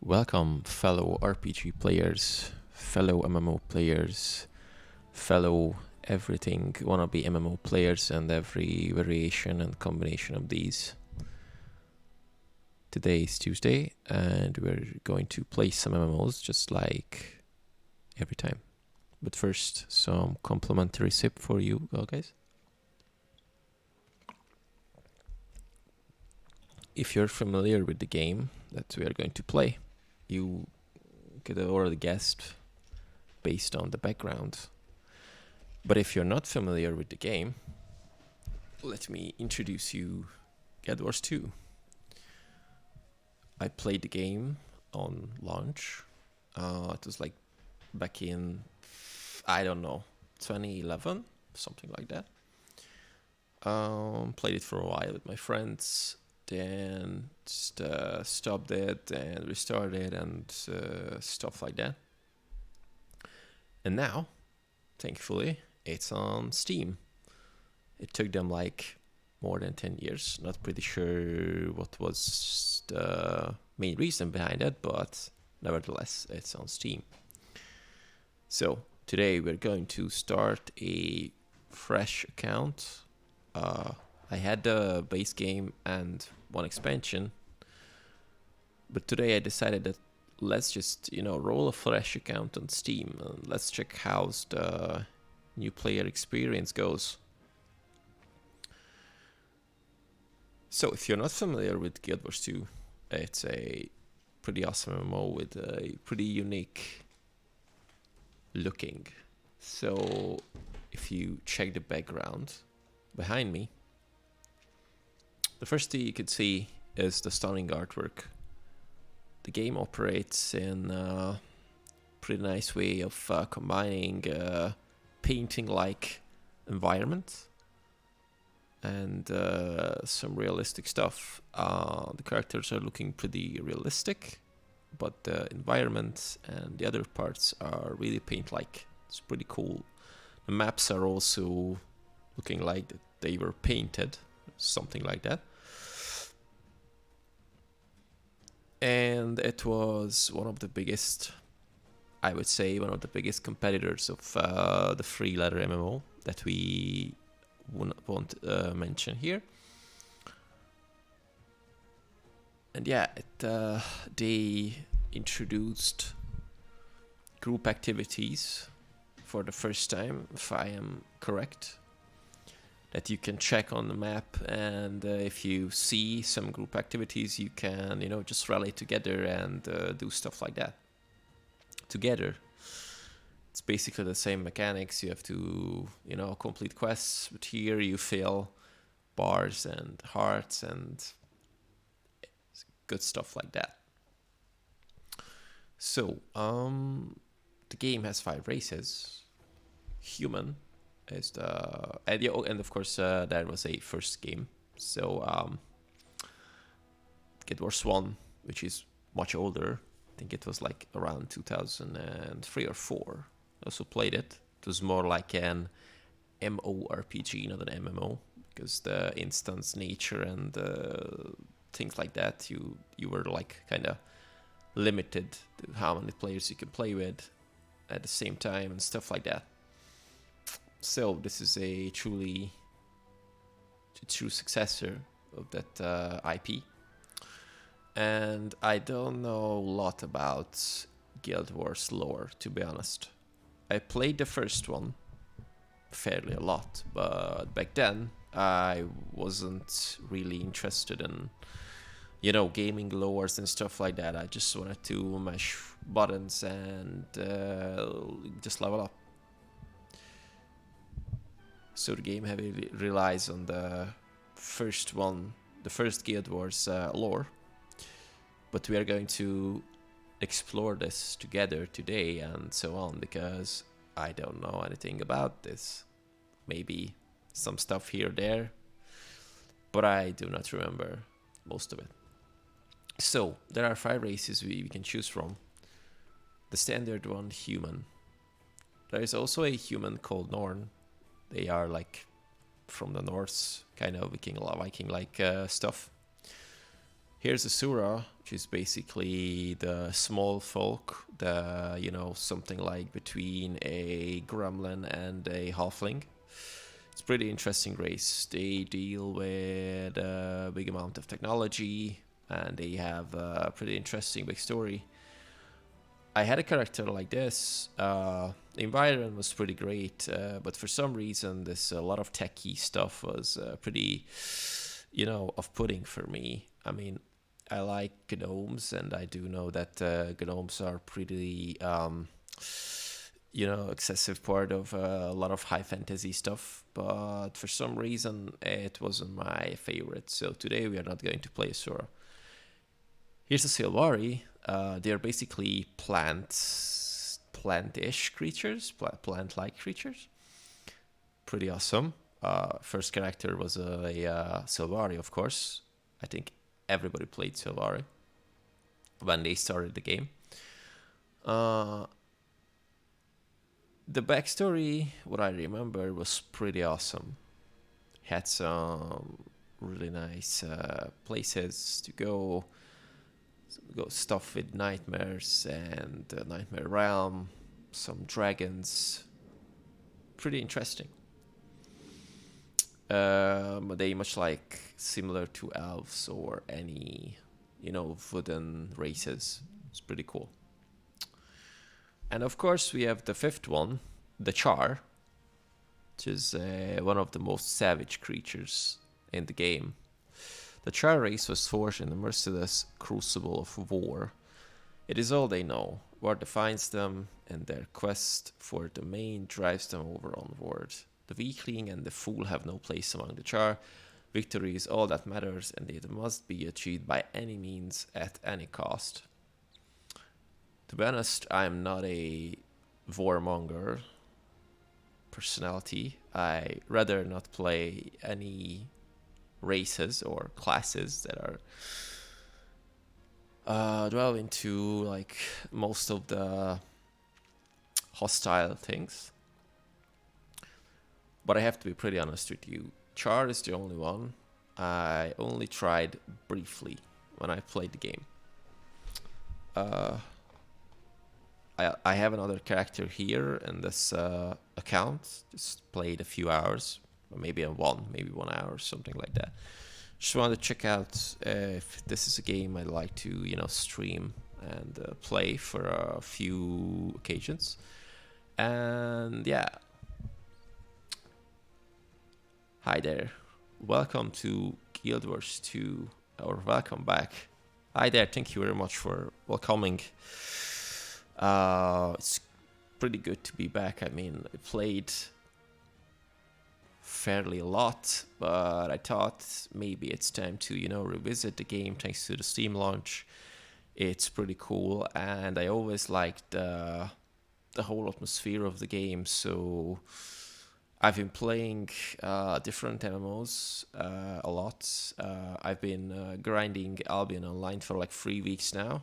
Welcome, fellow RPG players, fellow MMO players, fellow everything wannabe MMO players, and every variation and combination of these. Today is Tuesday, and we're going to play some MMOs just like every time. But first, some complimentary sip for you guys. If you're familiar with the game that we are going to play, you could have already guessed based on the background. But if you're not familiar with the game, let me introduce you Guild Wars 2. I played the game on launch. It was like back in, 2011, something like that. Played it for a while with my friends, then just stopped it and restarted and stuff like that. And now, thankfully, it's on Steam. It took them like more than 10 years. Not pretty sure what was the main reason behind it, but nevertheless, it's on Steam. So today we're going to start a fresh account. I had the base game and one expansion, but today I decided that let's just, roll a fresh account on Steam and let's check how's the new player experience goes. So if you're not familiar with Guild Wars 2, it's a pretty awesome MMO with a pretty unique looking. So if you check the background behind me, the first thing you can see is the stunning artwork. The game operates in a pretty nice way of combining painting-like environment and some realistic stuff. The characters are looking pretty realistic, but the environment and the other parts are really paint-like. It's pretty cool. The maps are also looking like they were painted, something like that. And it was one of the biggest, I would say, one of the biggest competitors of the free letter MMO that we won't mention here. And yeah, they introduced group activities for the first time, if I am correct, that you can check on the map, and if you see some group activities, you can, just rally together and do stuff like that together. It's basically the same mechanics. You have to, complete quests, but here you fill bars and hearts and good stuff like that. So, the game has 5 races. Human is the... And of course, that was a first game. So, Guild Wars 1, which is much older. I think it was like around 2003 or 4. I also played it. It was more like an MMORPG, not an MMO, because the instance nature and things like that, you were like kind of limited to how many players you can play with at the same time and stuff like that. So this is a true successor of that IP. And I don't know a lot about Guild Wars lore, to be honest. I played the first one fairly a lot, but back then I wasn't really interested in, gaming lores and stuff like that. I just wanted to mash buttons and just level up. So the game heavily relies on the first Guild Wars lore. But we are going to explore this together today and so on, because I don't know anything about this. Maybe some stuff here or there, but I do not remember most of it. So there are 5 races we can choose from. The standard one, human. There is also a human called Norn. They are like from the Norse, kind of Viking-like stuff. Here's Asura, which is basically the small folk, the something like between a gremlin and a halfling. It's a pretty interesting race. They deal with a big amount of technology, and they have a pretty interesting big story. I had a character like this. The environment was pretty great, but for some reason, this a lot of techie stuff was pretty, off-putting for me. I mean, I like gnomes, and I do know that gnomes are pretty, excessive part of a lot of high fantasy stuff. But for some reason, it wasn't my favorite. So today we are not going to play Sora. Here's the Silvari. They are basically plant-ish creatures, plant-like creatures. Pretty awesome. First character was a Silvari, of course. I think everybody played Silvari when they started the game. The backstory, what I remember, was pretty awesome. Had some really nice places to go stuff with nightmares and Nightmare Realm, some dragons. Pretty interesting. They much like similar to elves or any, wooden races. It's pretty cool. And of course, we have the fifth one, the Char, which is one of the most savage creatures in the game. The Char race was forged in the merciless crucible of war. It is all they know. War defines them, and their quest for domain drives them over onward. The weakling and the fool have no place among the Char. Victory is all that matters, and it must be achieved by any means at any cost. To be honest, I am not a warmonger personality. I rather not play any races or classes that are dwell into like most of the hostile things. But I have to be pretty honest with you. Char is the only one I only tried briefly when I played the game. I have another character here in this account. Just played a few hours, or maybe 1 hour, something like that. Just wanted to check out if this is a game I'd like to, stream and play for a few occasions. And yeah. Hi there. Welcome to Guild Wars 2, or welcome back. Hi there, thank you very much for welcoming. It's pretty good to be back. I mean, I played fairly a lot, but I thought maybe it's time to, revisit the game thanks to the Steam launch. It's pretty cool, and I always liked the whole atmosphere of the game, so I've been playing different MMOs a lot. I've been grinding Albion Online for like 3 weeks now,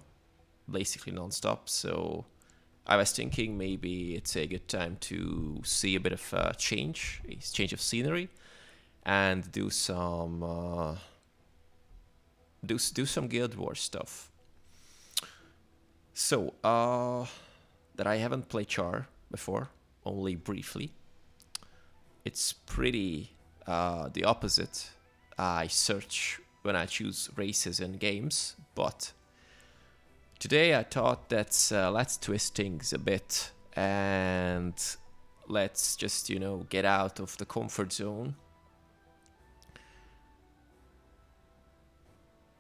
basically non-stop, so I was thinking maybe it's a good time to see a bit of a change of scenery, and do some do some Guild Wars stuff. So that I haven't played Char before, only briefly. It's pretty the opposite. I search when I choose races in games, but today I thought that let's twist things a bit and let's just, get out of the comfort zone.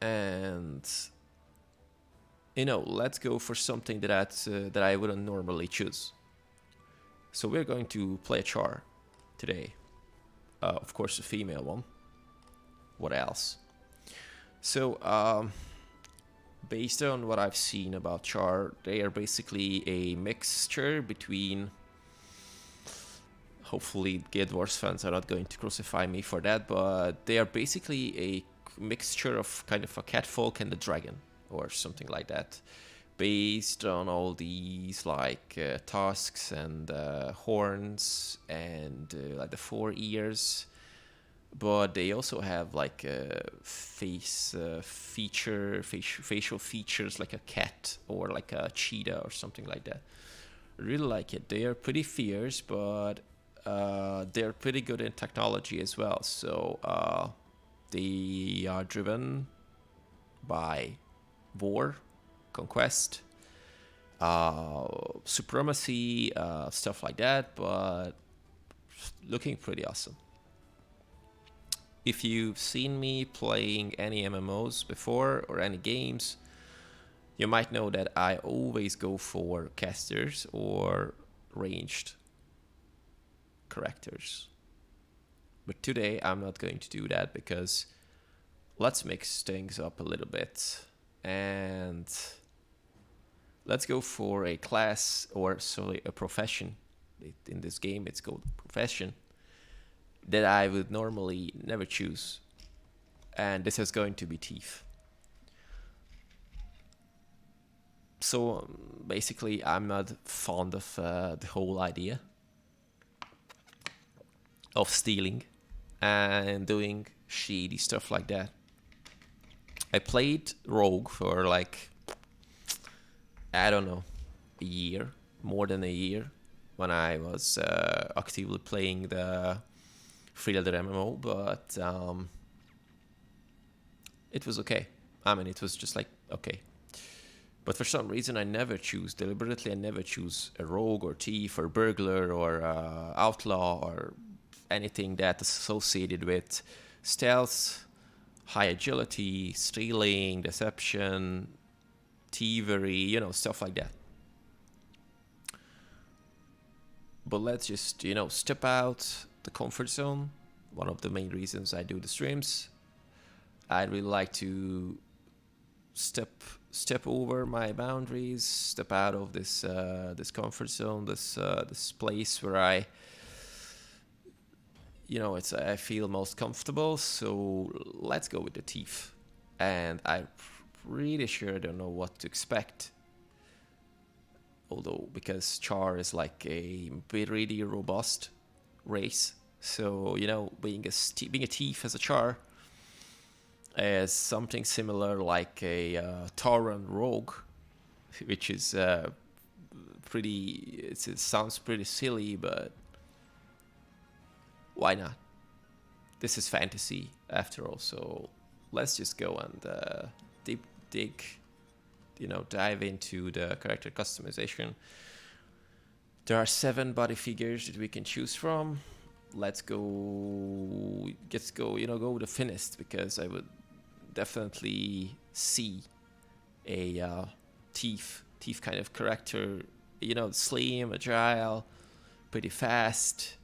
And, let's go for something that I wouldn't normally choose. So we're going to play a Char today. Of course, a female one. What else? So, based on what I've seen about Char, they are basically a mixture between... Hopefully Guild Wars fans are not going to crucify me for that, but they are basically a mixture of kind of a catfolk and a dragon, or something like that. Based on all these like tusks and horns and like the 4 ears. but they also have like facial features like a cat or like a cheetah or something like that. I really like it. They are pretty fierce, but they're pretty good in technology as well. So they are driven by war, conquest, supremacy, stuff like that, but looking pretty awesome. If you've seen me playing any MMOs before or any games, you might know that I always go for casters or ranged characters. But today I'm not going to do that because let's mix things up a little bit and let's go for a class, or sorry, a profession. In this game it's called profession, that I would normally never choose. And this is going to be thief. So basically I'm not fond of the whole idea of stealing and doing shady stuff like that. I played rogue for like, I don't know, a year, more than a year, when I was actively playing the Freelancer MMO, but it was okay. I mean, it was just like, okay. But for some reason, deliberately, I never choose a rogue or thief or burglar or outlaw or anything that's associated with stealth, high agility, stealing, deception, thievery, stuff like that. But let's just, step out the comfort zone. One of the main reasons I do the streams. I'd really like to step over my boundaries, step out of this comfort zone, this place where I feel most comfortable. So let's go with the thief. And I'm pretty sure I don't know what to expect. Although, because Char is like a pretty robust race, so being a thief as a Char is something similar like a Tauran rogue, which is pretty. It sounds pretty silly, but why not? This is fantasy after all, so let's just go and dig, dive into the character customization. There are 7 body figures that we can choose from. Let's go with the thinnest, because I would definitely see a thief kind of character, slim, agile, pretty fast,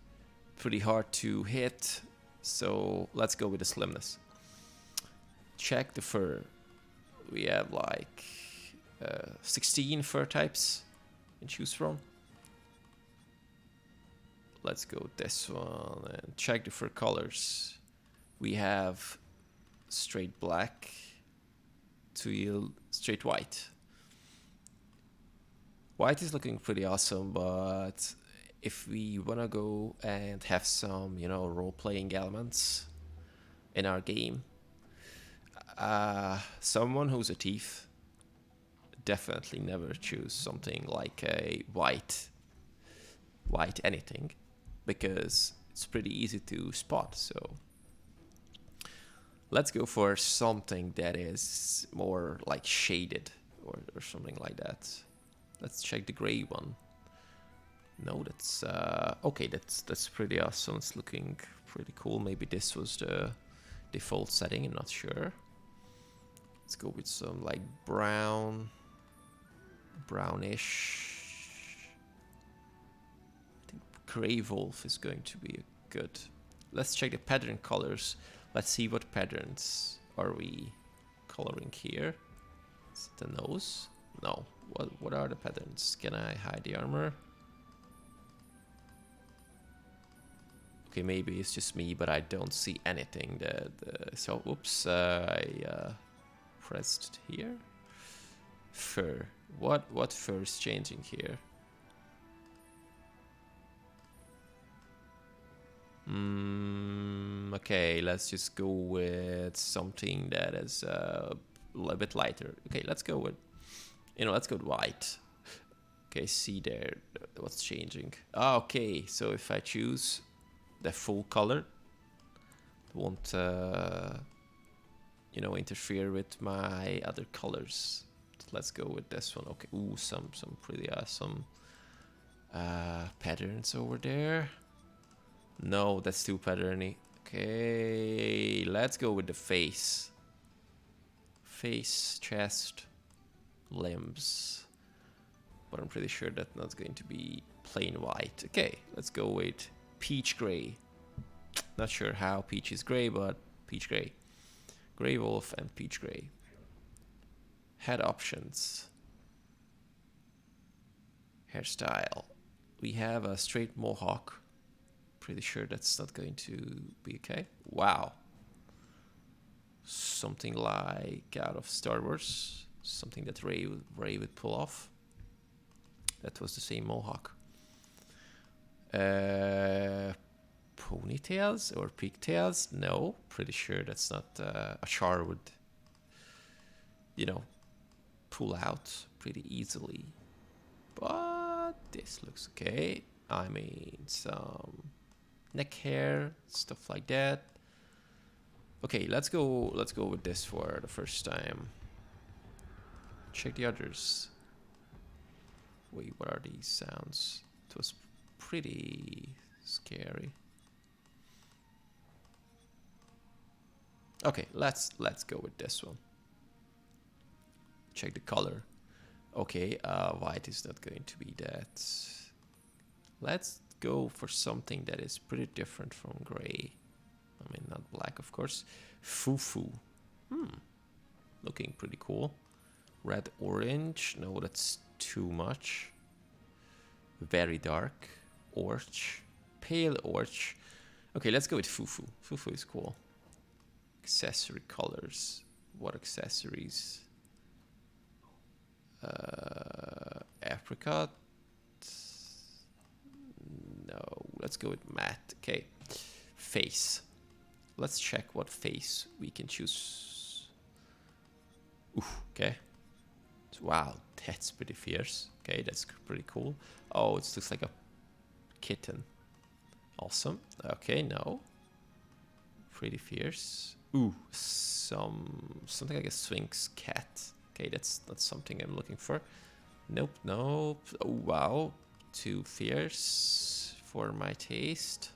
pretty hard to hit. So let's go with the slimness. Check the fur. We have like 16 fur types you can choose from. Let's go with this one and check the fur colors. We have straight black to straight white. White is looking pretty awesome, but if we want to go and have some, role-playing elements in our game, someone who's a thief definitely never choose something like a white anything, because it's pretty easy to spot. So let's go for something that is more like shaded or something like that. Let's check the gray one. No, that's okay. That's pretty awesome. It's looking pretty cool. Maybe this was the default setting. I'm not sure. Let's go with some like brownish. I think gray wolf is going to be good. Let's check the pattern colors. Let's see what patterns are we coloring here. Is it the nose? No. What are the patterns? Can I hide the armor? Okay, maybe it's just me, but I don't see anything. So, oops, I pressed here. Fur. What fur is changing here? Okay, let's just go with something that is a little bit lighter. Okay, let's go with, let's go with white. Okay, see there what's changing. Ah, okay, so if I choose the full color, it won't, interfere with my other colors. Let's go with this one. Okay, ooh, some pretty awesome patterns over there. No, that's too patterny. Okay, let's go with the face. Face, chest, limbs. But I'm pretty sure that's not going to be plain white. Okay, let's go with peach gray. Not sure how peach is gray, but peach gray. Gray wolf and peach gray. Head options. Hairstyle. We have a straight mohawk. Pretty sure that's not going to be okay. Wow. Something like out of Star Wars. Something that Rey would pull off. That was the same mohawk. Ponytails or pigtails? No. Pretty sure that's not a Char would, pull out pretty easily. But this looks okay. I mean, some neck hair, stuff like that. Okay, let's go with this for the first time. Check the others. Wait, what are these sounds? It was pretty scary. Okay, let's go with this one. Check the color. Okay, white is not going to be that. Let's go for something that is pretty different from gray. I mean, not black, of course. Fufu. Looking pretty cool. Red, orange. No, that's too much. Very dark. Orch. Pale orch. Okay, let's go with fufu. Fufu is cool. Accessory colors. What accessories? Apricot. No, let's go with matte. Okay, face. Let's check what face we can choose. Ooh, okay. Wow, that's pretty fierce. Okay, that's pretty cool. Oh, it looks like a kitten. Awesome. Okay, no. Pretty fierce. Ooh, something like a Sphinx cat. Okay, that's something I'm looking for. Nope, nope. Oh, wow. Too fierce for my taste.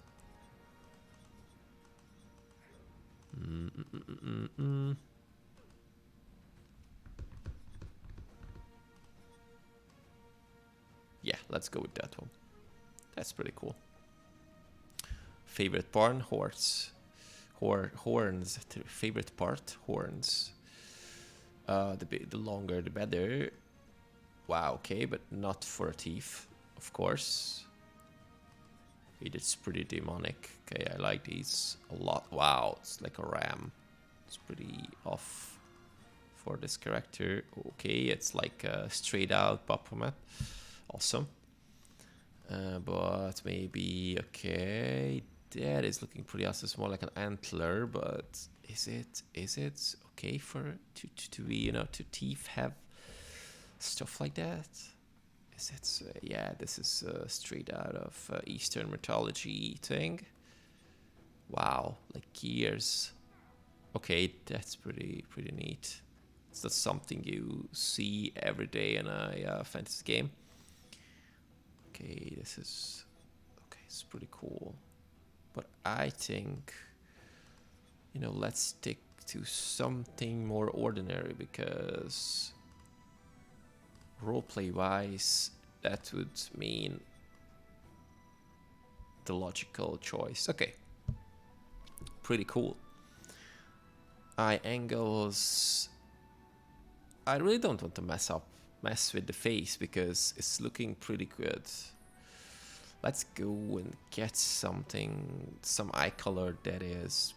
Yeah, let's go with that one. That's pretty cool. Favorite part? Horns. Horns. Favorite part? Horns. The longer the better. Wow, okay, but not for a thief, of course. It's pretty demonic. Okay, I like these a lot. Wow, it's like a ram. It's pretty off for this character. Okay, it's like a straight out Baphomet. Awesome. But maybe, okay, that is looking pretty awesome. It's more like an antler, but is it okay for to be, to thief have stuff like that? Is it, yeah, this is straight out of Eastern mythology thing. Wow, like gears. Okay, that's pretty neat. It's not something you see every day in a fantasy game. Okay, this is, okay, it's pretty cool. But I think, let's stick to something more ordinary, because roleplay wise, that would mean the logical choice. Okay, pretty cool. Eye angles. I really don't want to mess with the face, because it's looking pretty good. Let's go and get some eye color that is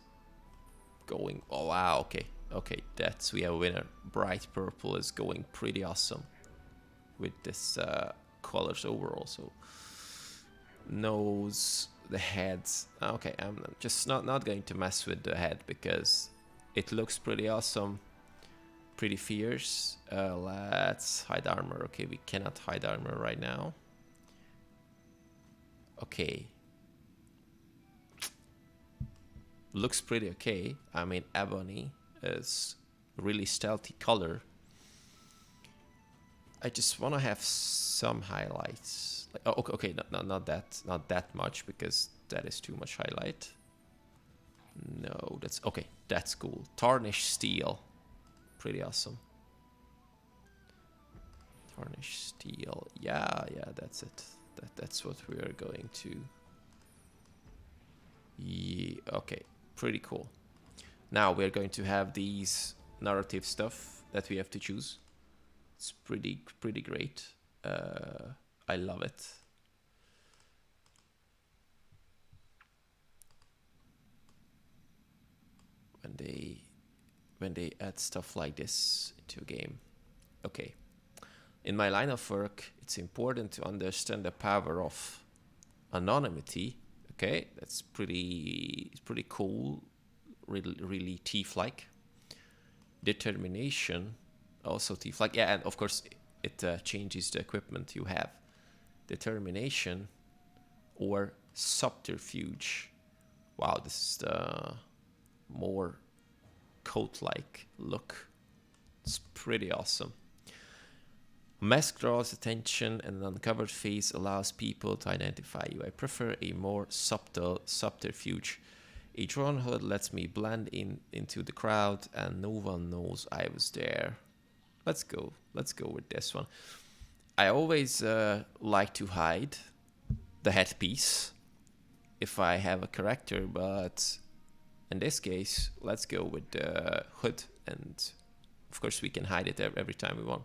going. Oh wow, okay, we have a winner. Bright purple is going pretty awesome with this colors overall. So nose, the heads. Okay, I'm just not going to mess with the head because it looks pretty awesome, pretty fierce. Let's hide armor. Okay, we cannot hide armor right now. Okay. Looks pretty okay. I mean, ebony is really stealthy color. I just want to have some highlights. Like, oh, okay, not that much because that is too much highlight. No, that's okay. That's cool. Tarnished steel, pretty awesome. Tarnished steel. Yeah, that's it. That's what we are going to. Yeah, okay, pretty cool. Now we're going to have these narrative stuff that we have to choose. It's pretty great. I love it. When they add stuff like this into a game. Okay. In my line of work, it's important to understand the power of anonymity. Okay, that's pretty cool. Really thief-like. Determination, also thief-like. Yeah, and of course it changes the equipment you have. Determination or subterfuge. Wow, this is the more coat-like look. It's pretty awesome. Mask draws attention and an uncovered face allows people to identify you. I prefer a more subtle subterfuge. A drawn hood lets me blend into the crowd and no one knows I was there. Let's go with this one. I always like to hide the headpiece if I have a character, but in this case, let's go with the hood, and of course we can hide it every time we want.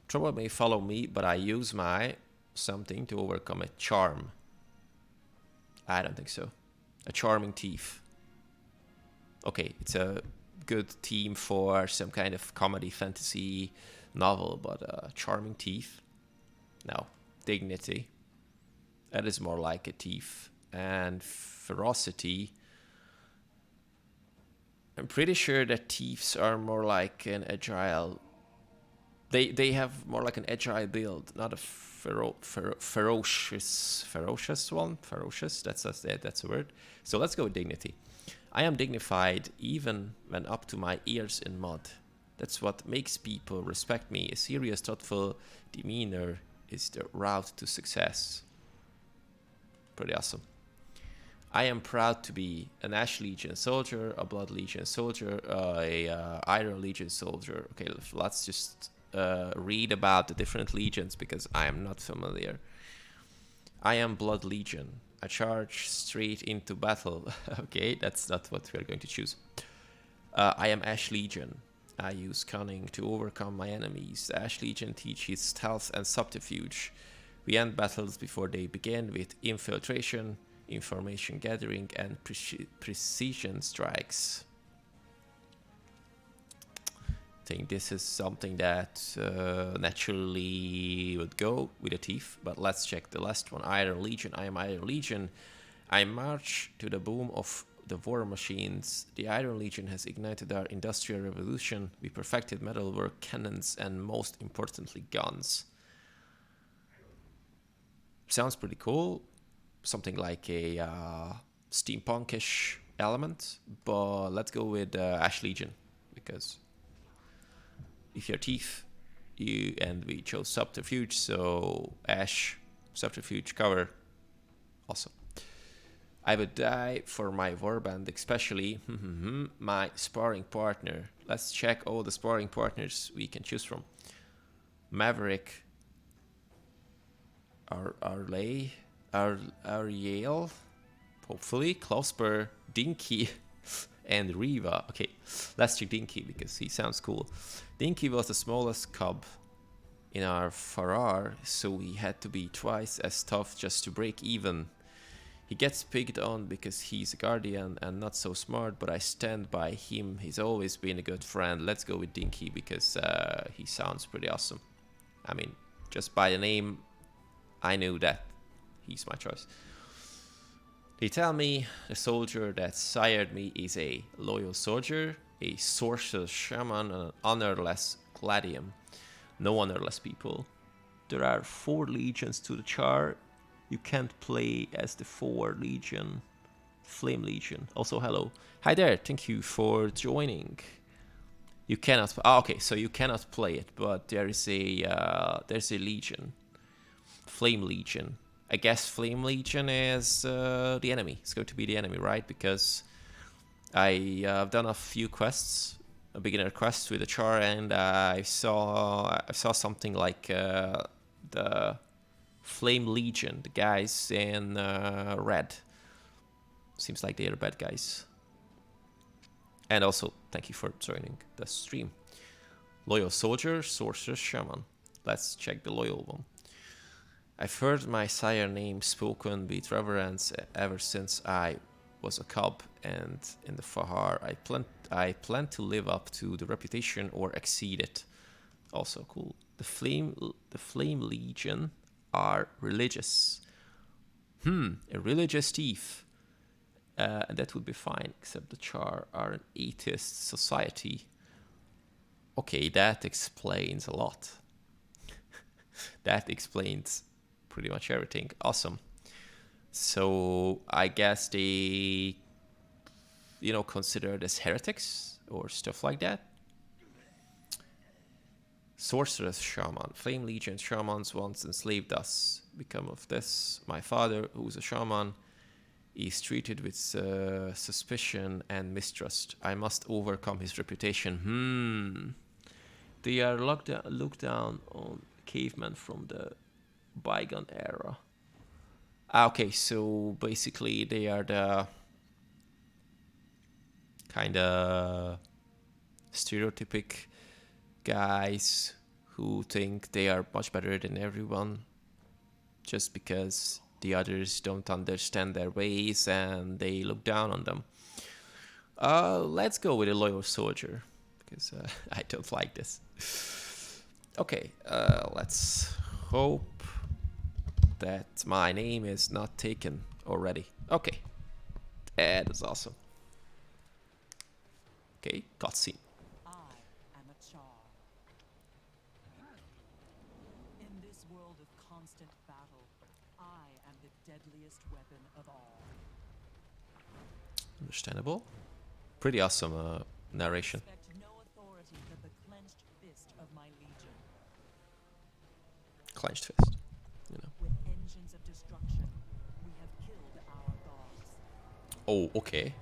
Trouble may follow me, but I use my something to overcome a charm. I don't think so. A charming thief. Okay, it's a good theme for some kind of comedy fantasy novel, but a charming thief? No. Dignity. That is more like a thief. And ferocity. I'm pretty sure that thieves are more like an agile. They have more like an agile build, not a ferocious one. Ferocious, that's a word. So let's go with dignity. I am dignified even when up to my ears in mud. That's what makes people respect me. A serious, thoughtful demeanor is the route to success. Pretty awesome. I am proud to be an Ash Legion soldier, a Blood Legion soldier, a Iron Legion soldier. Okay, let's just read about the different legions because I am not familiar. I am Blood Legion. I charge straight into battle. Okay, that's not what we're going to choose. I am Ash Legion. I use cunning to overcome my enemies. The Ash Legion teaches stealth and subterfuge. We end battles before they begin with infiltration, information gathering, and precision strikes. I think this is something that naturally would go with a thief, but let's check the last one. Iron Legion. I am Iron Legion. I march to the boom of the war machines. The Iron Legion has ignited our industrial revolution. We perfected metalwork, cannons, and most importantly, guns. Sounds pretty cool. Something like a steampunkish element, but let's go with Ash Legion because if you're thief, and we chose subterfuge, so Ash, subterfuge, cover, awesome. I would die for my warband, especially my sparring partner. Let's check all the sparring partners we can choose from. Maverick, Ariel, hopefully, Klosper, Dinky, and Riva. Okay, let's check Dinky because he sounds cool. Dinky was the smallest cub in our Farrar, so he had to be twice as tough just to break even. He gets picked on because he's a guardian and not so smart, but I stand by him. He's always been a good friend. Let's go with Dinky because he sounds pretty awesome. I mean, just by the name, I knew that he's my choice. They tell me the soldier that sired me is a loyal soldier, a sorceress shaman, and an honorless gladium. No honorless people. There are 4 legions to the char. You can't play as the 4 legion. Flame Legion. Also, hello. Hi there. Thank you for joining. You cannot. Okay, so you cannot play it, but there's a legion. Flame Legion. I guess Flame Legion is the enemy. It's going to be the enemy, right? Because I've done a few quests, a beginner quest with the char, and I saw something like the Flame Legion, the guys in red. Seems like they are bad guys. And also, thank you for joining the stream. Loyal soldier, sorcerer, shaman. Let's check the loyal one. I've heard my sire name spoken with reverence ever since I was a cub, and in the Fahar, I plan to live up to the reputation or exceed it. Also cool. The Flame Legion are religious. A religious thief. And that would be fine, except the Char are an atheist society. Okay, that explains a lot. That explains pretty much everything. Awesome. So I guess they, considered as heretics or stuff like that. Sorceress shaman. Flame Legion shamans once enslaved us. Become of this. My father, who's a shaman, is treated with suspicion and mistrust. I must overcome his reputation. They are looked down on cavemen from the bygone era. Okay, so basically they are the kind of stereotypic guys who think they are much better than everyone just because the others don't understand their ways and they look down on them. Let's go with a loyal soldier because I don't like this. Okay, let's hope that my name is not taken already. Okay, that is awesome. Okay, cutscene. I am a char. In this world of constant battle, I am the deadliest weapon of all. Understandable. Pretty awesome narration. Expect no authority but the clenched fist of my legion. Clenched fist. With engines of destruction, we have killed our gods. Oh, okay.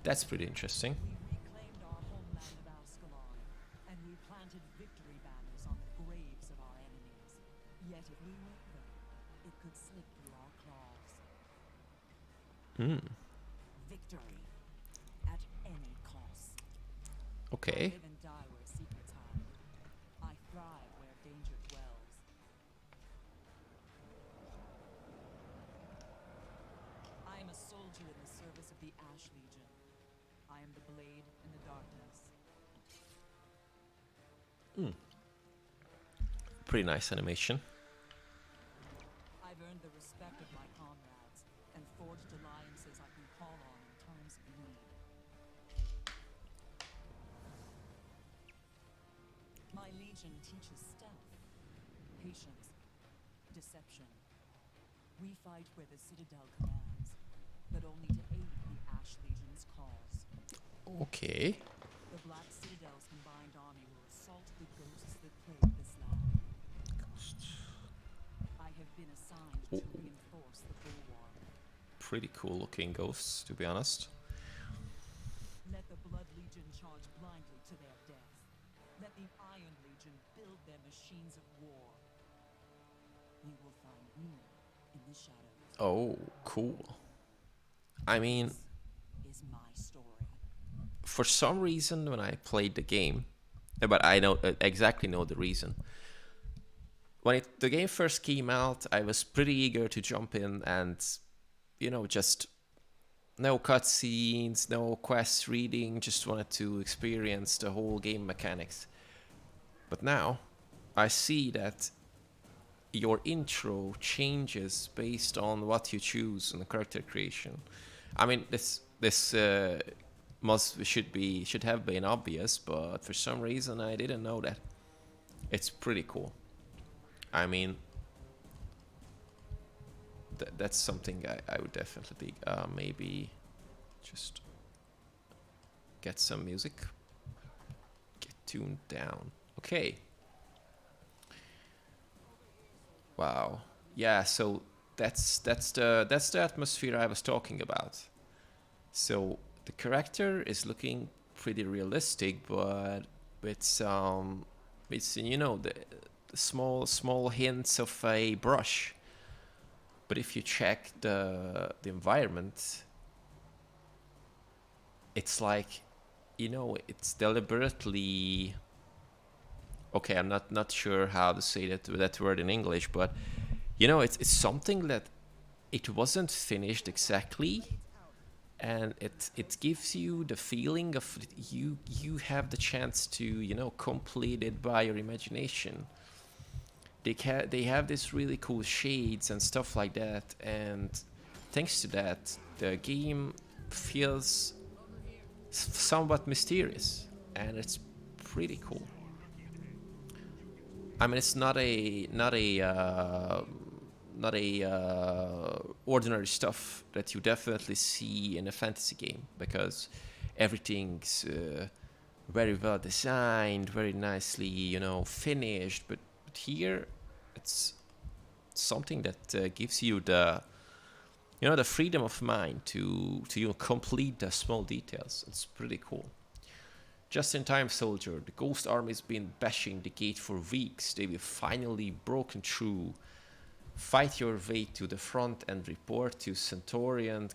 That's pretty interesting. We reclaimed our homeland of Ascalon, and we planted victory banners on the graves of our enemies. Yet if we let go, it could slip through our claws. Victory. At any cost. Okay. I live and die where secrets hide. I thrive where danger dwells. I am a soldier in the service of the Ash Legion. I am the blade in the darkness. Pretty nice animation. I've earned the respect of my comrades and forged alliances I can call on in times of need. My legion teaches stealth, patience, deception. We fight where the Citadel commands, but only to aid the Ash Legion's cause. Okay. The Black Citadel's combined army will assault the ghosts that plague this land. I have been assigned to reinforce the bulwark. Pretty cool looking ghosts, to be honest. Let the Blood Legion charge blindly to their death. Let the Iron Legion build their machines of war. You will find me in the shadows. Oh, cool. I mean, This is my story. for some reason when I played the game, but I know exactly know the reason. When the game first came out, I was pretty eager to jump in and, just no cutscenes, no quest reading, just wanted to experience the whole game mechanics. But now, I see that your intro changes based on what you choose in the character creation. I mean, this should have been obvious, but for some reason I didn't know that. It's pretty cool. I mean, that's something I would definitely maybe just get some music, get tuned down. Okay. Wow. Yeah. So that's the atmosphere I was talking about. So the character is looking pretty realistic, but with some, it's the small hints of a brush. But if you check the environment, it's like, it's deliberately. Okay, I'm not sure how to say that word in English, but it's something that it wasn't finished exactly, and it gives you the feeling of you have the chance to complete it by your imagination. They have this really cool shades and stuff like that, and thanks to that, the game feels somewhat mysterious, and it's pretty cool. I mean, it's not a ordinary stuff that you definitely see in a fantasy game, because everything's very well designed, very nicely, finished. But here, it's something that gives you the freedom of mind to complete the small details. It's pretty cool. Just in time, soldier. The ghost army's been bashing the gate for weeks. They've finally broken through. Fight your way to the front and report to Centaurian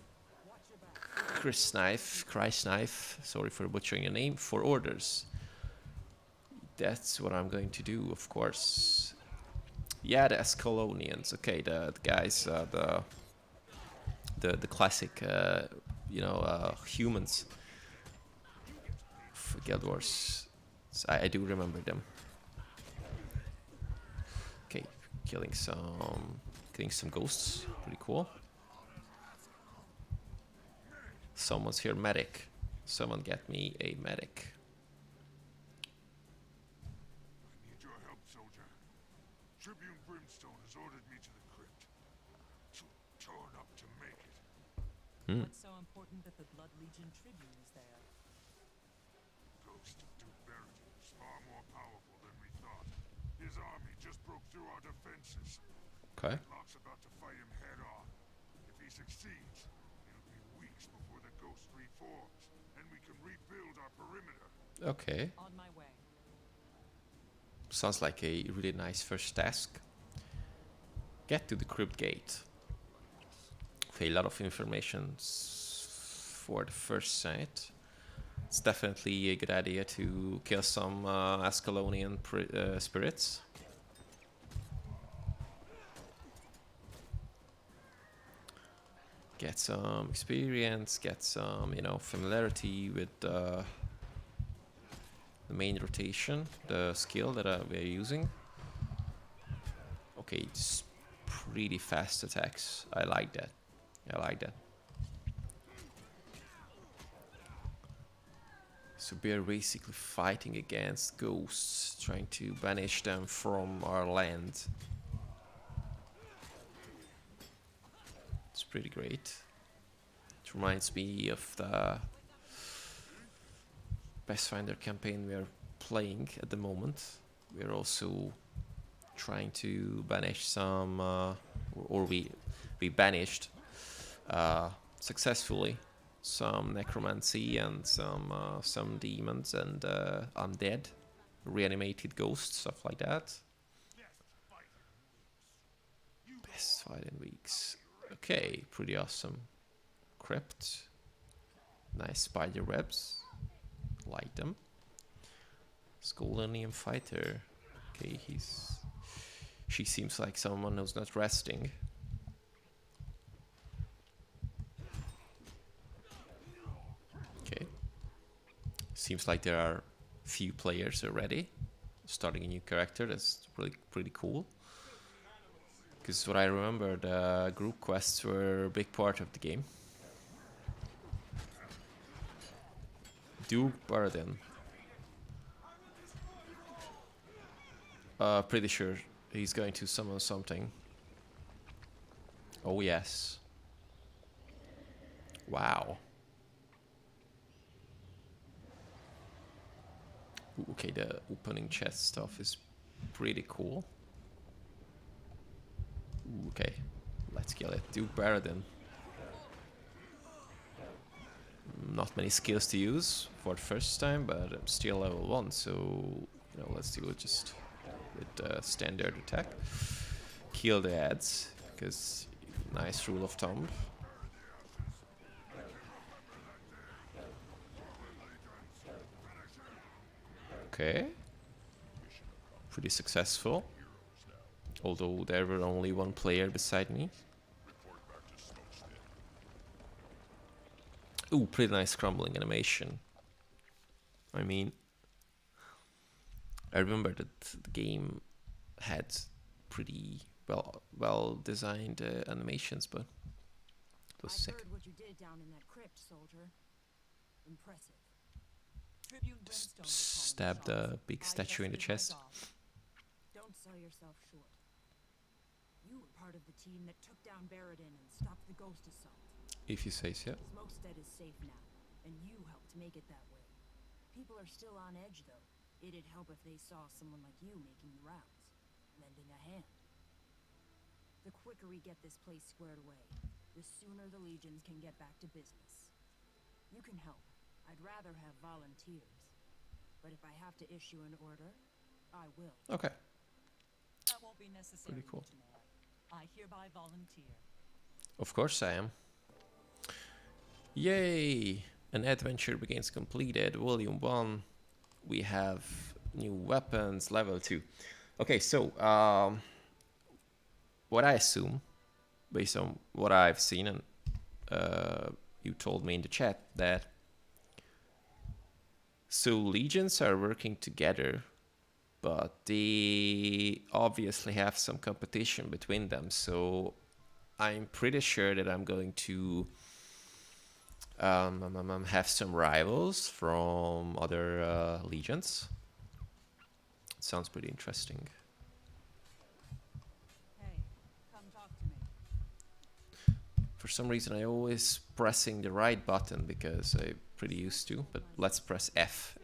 Christknife, sorry for butchering your name, for orders. That's what I'm going to do, of course. Yeah, the Escalonians. Okay, the guys, the classic, humans. Guild Wars. I do remember them. Okay, killing some ghosts. Pretty cool. Someone's here, medic. Someone get me a medic. I need your help, soldier. Tribune Brimstone has ordered me to the crypt. So turn up to make it. What's so important that the Blood Legion Tribune is there? Ghost of Duke Barrington is far more powerful than we thought. His army just broke through our defenses. Okay. Locke's about to fight him head on. If he succeeds, it'll be weeks before the ghost reforms, and we can rebuild our perimeter. Okay. On my way. Sounds like a really nice first task. Get to the crypt gate. Okay, a lot of information for the first sight. It's definitely a good idea to kill some Ascalonian spirits. Get some experience, get some, familiarity with the main rotation, the skill that we're using. Okay, it's pretty fast attacks. I like that. So we're basically fighting against ghosts, trying to banish them from our land. It's pretty great. It reminds me of the Pathfinder campaign we are playing at the moment. We're also trying to banish some, or we banished successfully some necromancy and some demons and undead, reanimated ghosts, stuff like that. Best fight in weeks. Okay, pretty awesome. Crypt. Nice spider webs. Like them. Scholonium fighter. Okay, she seems like someone who's not resting. Okay. Seems like there are few players already. Starting a new character, that's really pretty cool. Because what I remember, the group quests were a big part of the game. Duke Baradin. Pretty sure he's going to summon something. Oh yes. Wow. Ooh, okay, the opening chest stuff is pretty cool. Ooh, okay, let's kill it. Duke Baradin. Not many skills to use for the first time, but I'm still level 1, so you know, let's do it just with standard attack. Kill the ads, because nice rule of thumb. Okay. Pretty successful. Although there were only one player beside me. Ooh, pretty nice crumbling animation. I mean, I remember that the game had pretty well designed animations, but it was sick. Heard what you did down in that crypt, soldier. Impressive. Tribune Just Brimstone was calling stab the shots. the big I statue in the just did my chest. job. Don't sell yourself short. You were part of the team that took down Baradin and stopped the ghost assault. If you say so. Smokestead is safe now, and you helped make it that way. People are still on edge, though. It'd help if they saw someone like you making the rounds, lending a hand. The quicker we get this place squared away, the sooner the legions can get back to business. You can help. I'd rather have volunteers. But if I have to issue an order, I will. Okay. That won't be necessary, Pretty cool. Legionnaire. I hereby volunteer. Of course I am. Yay! An adventure begins completed. Volume 1. We have new weapons, level 2. Okay, so what I assume, based on what I've seen, and you told me in the chat, that so legions are working together, but they obviously have some competition between them. So I'm pretty sure that I'm going to have some rivals from other legions. Sounds pretty interesting. Hey, come talk to me. For some reason I always pressing the right button because I'm pretty used to, but let's press F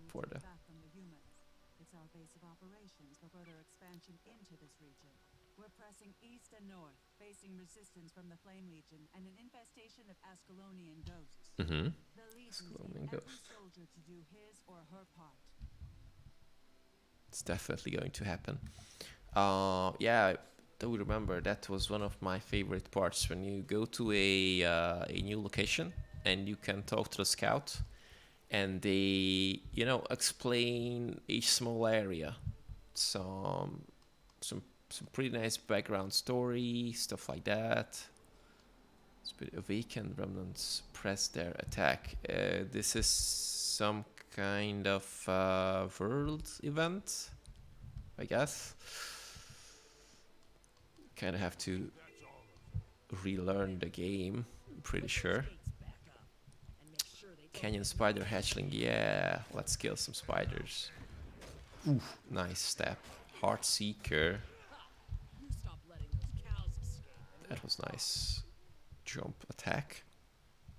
for the... Back from the humans. It's our base of operations for further expansion into this region. We're pressing east and north, facing resistance from the Flame Legion and an infestation of Ascalonian ghosts. Mm-hmm. The Legions Ascalonian need every ghosts. soldier to do his or her part. It's definitely going to happen. Yeah, I do remember that was one of my favorite parts, when you go to a new location and you can talk to the scout and they, you know, explain each small area. Some pretty nice background story, stuff like that. It's pretty awakened remnants press their attack. This is some kind of world event, I guess. Kind of have to relearn the game, I'm pretty sure. Canyon spider hatchling, yeah, let's kill some spiders. Oof, nice step. Heart seeker, that was nice. Jump attack.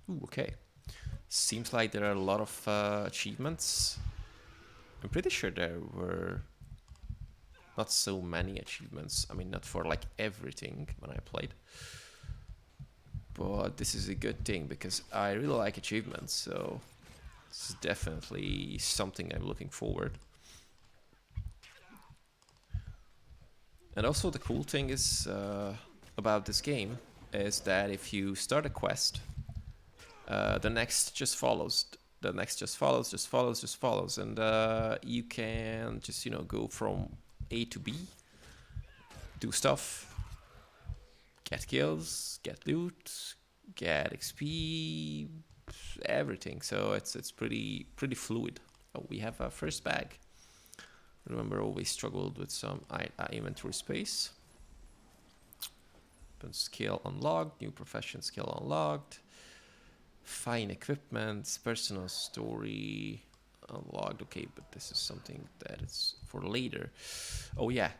Ooh, okay. Seems like there are a lot of achievements. I'm pretty sure there were not so many achievements. I mean, not for like everything when I played. But this is a good thing because I really like achievements, so this is definitely something I'm looking forward. And also the cool thing is about this game is that if you start a quest, the next just follows. The next just follows, and you can just, you know, go from A to B, do stuff, get kills, get loot, get XP, everything. So it's pretty fluid. Oh, we have our first bag. Remember, always struggled with some inventory space. weapon skill unlocked, new profession skill unlocked, fine equipment, personal story unlocked. Okay, but this is something that is for later. Oh yeah,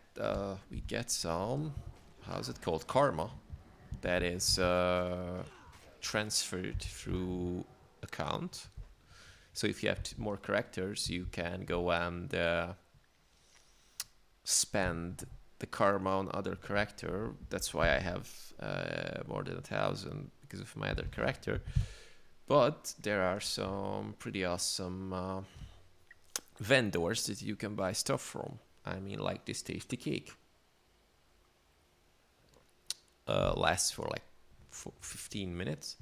we get some, how's it called, karma, that is transferred through account. So if you have more characters, you can go and spend the karma on other character. That's why I have more than 1,000 because of my other character. But there are some pretty awesome vendors that you can buy stuff from. I mean, like this tasty cake. Lasts for like 15 minutes.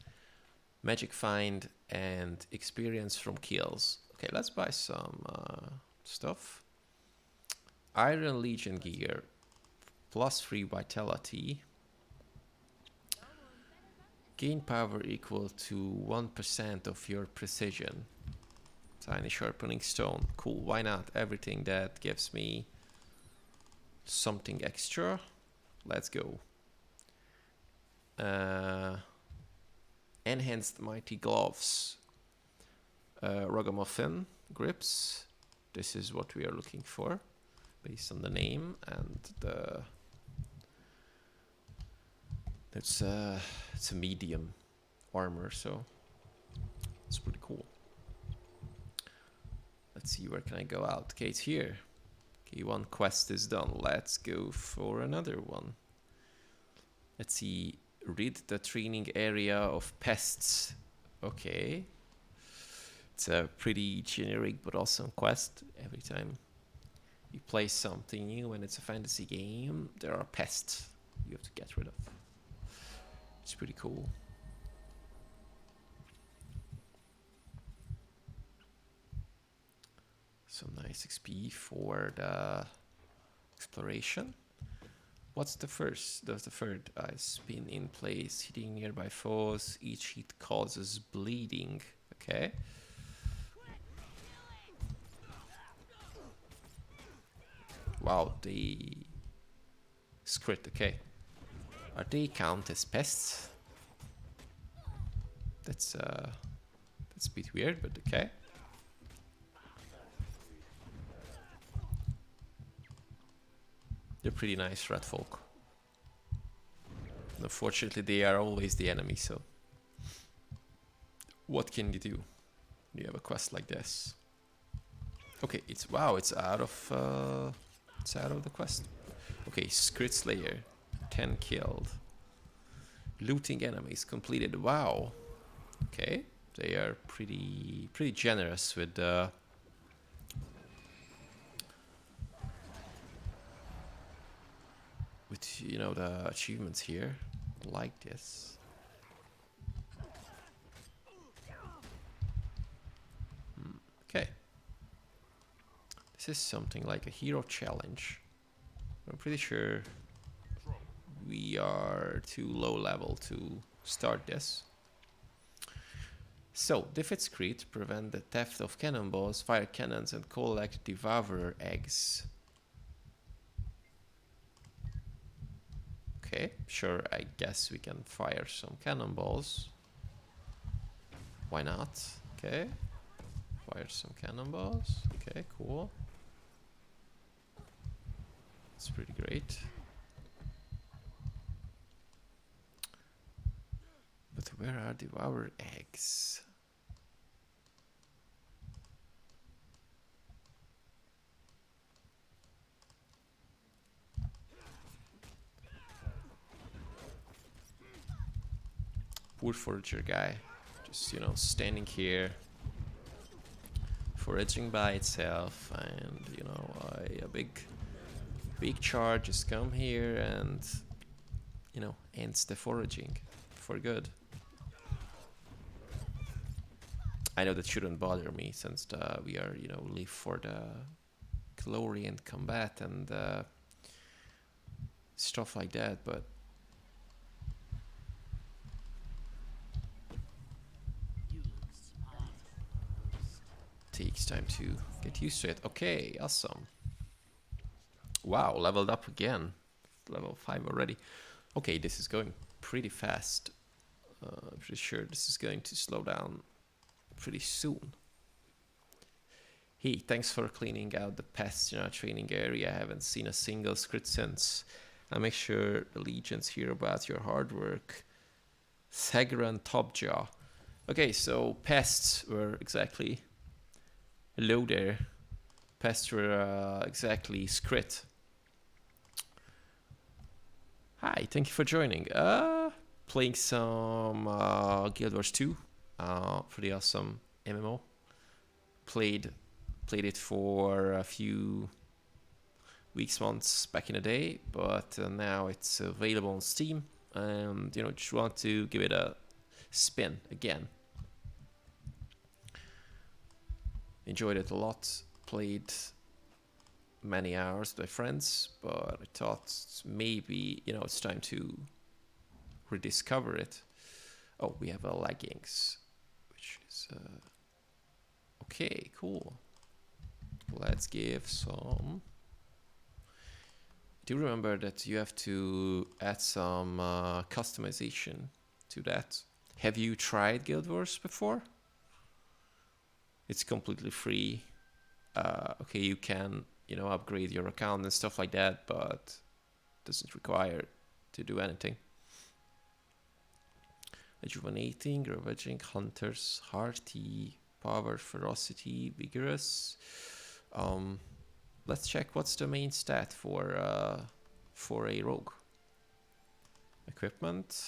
Magic find and experience from kills. Okay, let's buy some stuff. Iron Legion gear, +3 vitality. Gain power equal to 1% of your precision. Tiny sharpening stone. Cool, why not? Everything that gives me something extra. Let's go. Enhanced mighty gloves. Ragamuffin grips. This is what we are looking for, based on the name and the. It's a medium armor, so it's pretty cool. Let's see, where can I go out? Okay, it's here. Okay, one quest is done. Let's go for another one. Let's see. Rid the training area of pests. Okay. It's a pretty generic but awesome quest. Every time you play something new and it's a fantasy game, there are pests you have to get rid of. It's pretty cool. Some nice XP for the exploration. What's the first? Does the third spin in place, hitting nearby foes. Each hit causes bleeding. Okay. Wow, they crit. Okay. Are they count as pests? That's a bit weird, but okay. They're pretty nice rat folk. Unfortunately, they are always the enemy, so what can you do when you have a quest like this? Okay, it's out of the quest. Okay, Scrit Slayer, 10 killed. Looting enemies completed. Wow. Okay, they are pretty generous with you know, the achievements here. Like this. Okay. This is something like a hero challenge. I'm pretty sure we are too low level to start this. So, defeat Screed, prevent the theft of cannonballs, fire cannons, and collect devourer eggs. Okay, sure, I guess we can fire some cannonballs. Why not? Okay. Fire some cannonballs. Okay, cool. It's pretty great. But where are devourer eggs? Poor forager guy. Just, you know, standing here, foraging by itself, and, you know, a big charge just come here and, you know, ends the foraging for good. I know that shouldn't bother me, since we are, you know, live for the glory and combat and stuff like that, but takes time to get used to it. Okay, awesome. Wow, leveled up again. Level 5 already. Okay, this is going pretty fast. I'm pretty sure this is going to slow down pretty soon. Hey, thanks for cleaning out the pests in our training area. I haven't seen a single script since. I'll make sure the legions hear about your hard work. Thagran Topjaw. Okay, so pests were exactly... Hello there. Pests were exactly Skrit. Hi, thank you for joining. Playing some Guild Wars 2. Pretty awesome MMO. Played it for a few weeks, months back in the day, but now it's available on Steam, and you know, just want to give it a spin again. Enjoyed it a lot. Played many hours with my friends, but I thought maybe, you know, it's time to rediscover it. Oh, we have a leggings, which is okay, cool. Let's give some. Do remember that you have to add some customization to that. Have you tried Guild Wars before? It's completely free. Okay, you can, you know, upgrade your account and stuff like that, but doesn't require to do anything. Rejuvenating, ravaging, hunters, hearty, power, ferocity, vigorous. Let's check what's the main stat for a rogue. Equipment,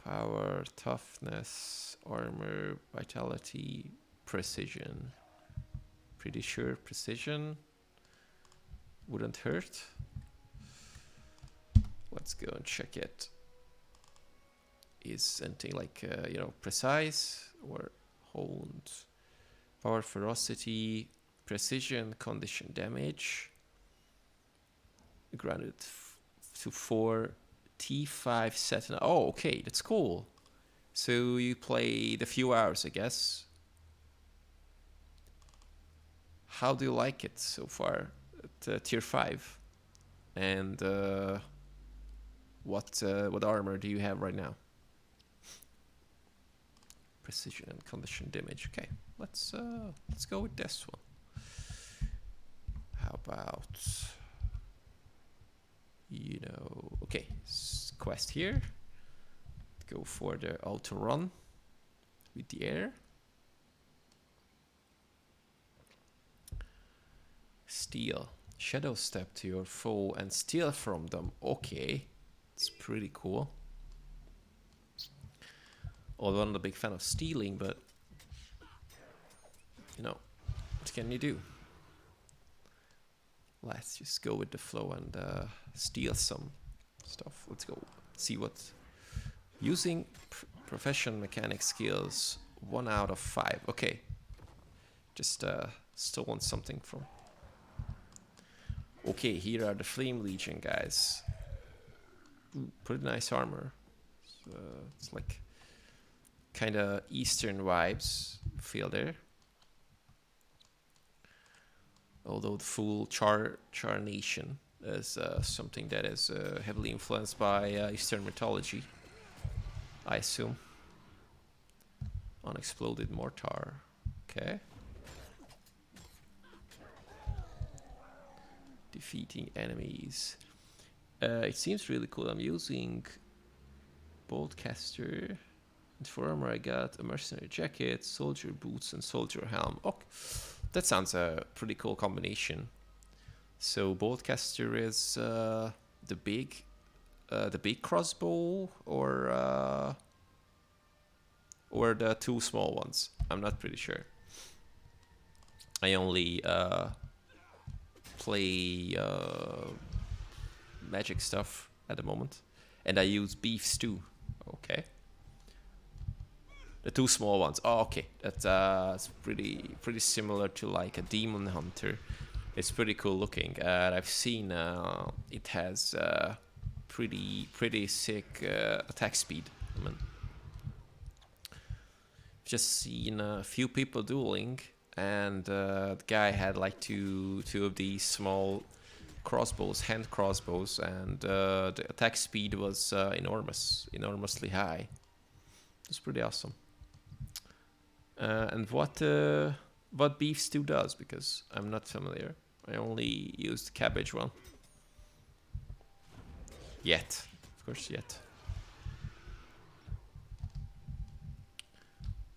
power, toughness, armor, vitality, precision. Pretty sure precision wouldn't hurt. Let's go and check it. Is anything like you know, precise or honed? Power, ferocity, precision, condition damage. Granted to 4 T5 set. Oh, okay, that's cool. So you played a few hours, I guess. How do you like it so far at tier 5? And what armor do you have right now? Precision and condition damage. Okay, let's go with this one. How about, you know, okay, quest here. Go for the auto run with the air. Steal. Shadow step to your foe and steal from them. Okay, it's pretty cool. Although I'm not a big fan of stealing, but you know, what can you do? Let's just go with the flow and steal some stuff. Let's go see what. Using profession mechanic skills, 1 out of 5. Okay, just stolen something from. Okay, here are the Flame Legion guys. Ooh, pretty nice armor. It's like kind of Eastern vibes feel there. Although the full Char Nation is something that is heavily influenced by Eastern mythology, I assume. Unexploded mortar. Okay. Defeating enemies. It seems really cool. I'm using Boltcaster. And for armor I got a mercenary jacket, soldier boots, and soldier helm. Oh, that sounds a pretty cool combination. So Boltcaster is the big crossbow, or the 2 small ones. I'm not pretty sure. I only play magic stuff at the moment, and I use beef stew. Okay. The 2 small ones. Oh, okay. That's pretty similar to like a demon hunter. It's pretty cool looking. I've seen it has pretty sick attack speed. I mean, just seen a few people dueling, and the guy had like two of these small crossbows, hand crossbows, and the attack speed was enormously high. It's pretty awesome. And what beef stew does, because I'm not familiar. I only used cabbage one. Yet, of course, yet.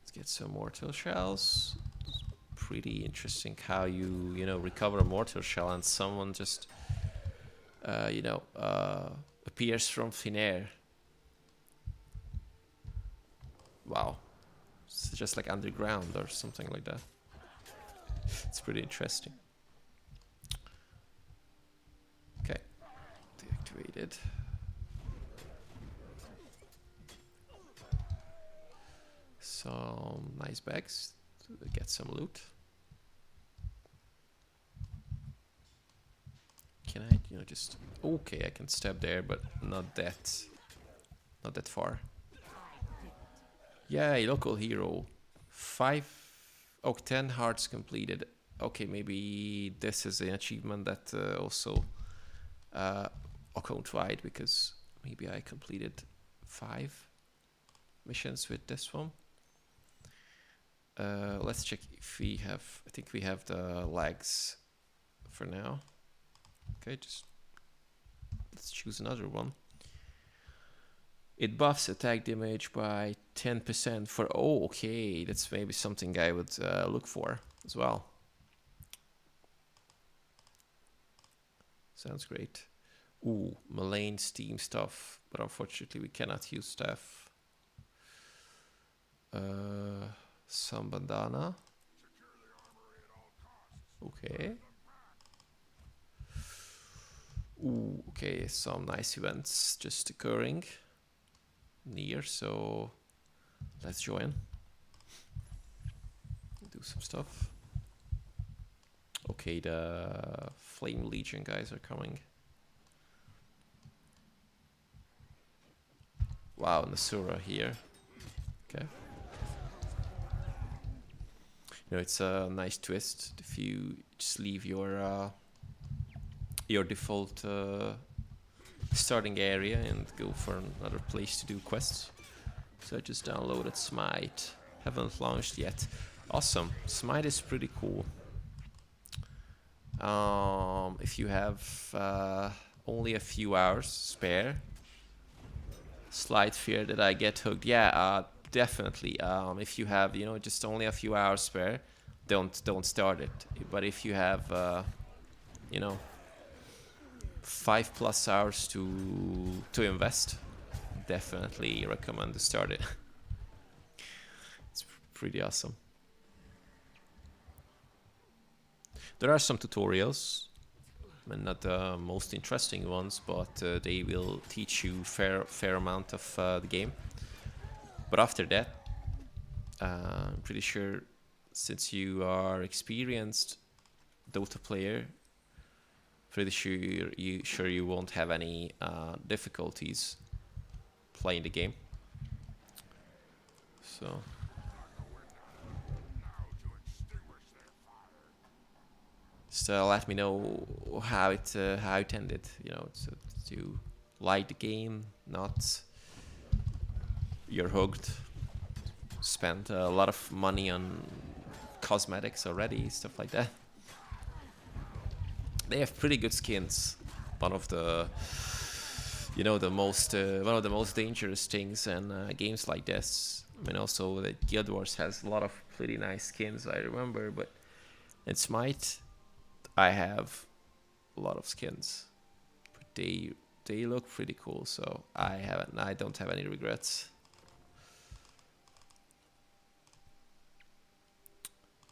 Let's get some mortar shells. It's pretty interesting how you recover a mortar shell and someone just appears from thin air. Wow. It's just like underground or something like that. It's pretty interesting. Okay. Deactivated. Some nice bags to get some loot. Can I, just... Okay, I can step there, but not that far. Yay, local hero. 10 hearts completed. Okay, maybe this is an achievement that also account-wide, because maybe I completed 5 missions with this one. Let's check if we have... I think we have the legs for now. Okay, just... let's choose another one. It buffs attack damage by 10% for... Oh, okay. That's maybe something I would look for as well. Sounds great. Ooh, Malign steam stuff. But unfortunately we cannot use stuff. Some bandana. Okay. Ooh, okay. Some nice events just occurring near, so let's join. Do some stuff. Okay, the Flame Legion guys are coming. Wow, Nasura here. Okay. It's a nice twist if you just leave your default starting area and go for another place to do quests. So I just downloaded Smite. Haven't launched yet. Awesome. Smite is pretty cool. If you have only a few hours spare. Slight fear that I get hooked. Yeah, definitely. If you have, just only a few hours spare, don't start it. But if you have, 5+ hours to invest, definitely recommend to start it. It's pretty awesome. There are some tutorials, and not the most interesting ones, but they will teach you fair amount of the game. But after that, I'm pretty sure, since you are experienced Dota player, pretty sure you won't have any difficulties playing the game. So just let me know how it ended. To like the game, not you're hooked. Spent a lot of money on cosmetics already, stuff like that. They have pretty good skins. One of the most dangerous things in games like this. I mean, also that Guild Wars has a lot of pretty nice skins, I remember, but in Smite I have a lot of skins. But they look pretty cool, so I don't have any regrets.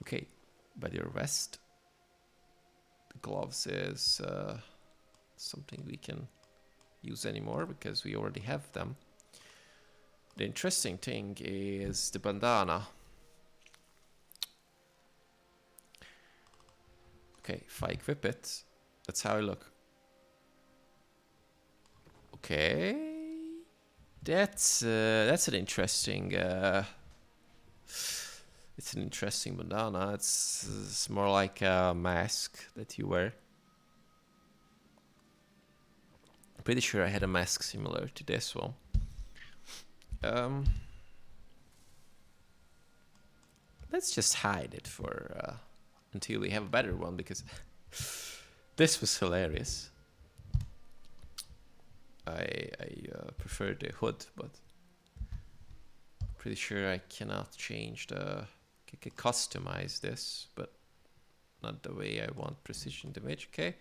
Okay, by the rest, the gloves is something we can use anymore because we already have them. The interesting thing is the bandana. Okay, if I equip it, that's how I look. Okay, that's an interesting. It's an interesting bandana. It's more like a mask that you wear. Pretty sure I had a mask similar to this one. Let's just hide it for until we have a better one, because this was hilarious. I prefer the hood, but pretty sure I cannot change the... I can customize this, but not the way I want precision damage. Okay.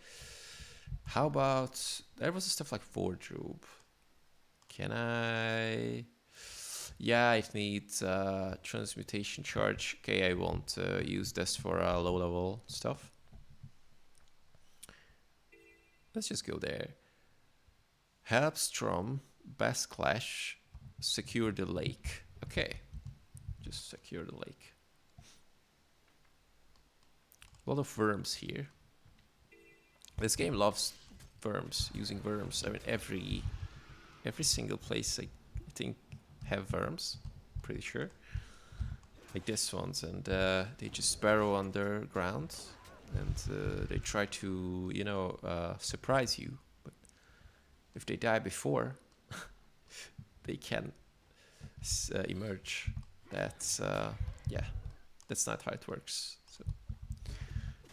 How about... there was stuff like wardrobe. Can I... yeah, it needs transmutation charge. Okay, I won't use this for low level stuff. Let's just go there. Help Strom, Best Clash, secure the lake. Okay, just secure the lake. A lot of worms here. This game loves worms, using worms. I mean, every single place I think have worms, pretty sure. Like this ones, and they just burrow underground, and they try to, you know, surprise you. But if they die before, they can emerge. That's yeah, that's not how it works. So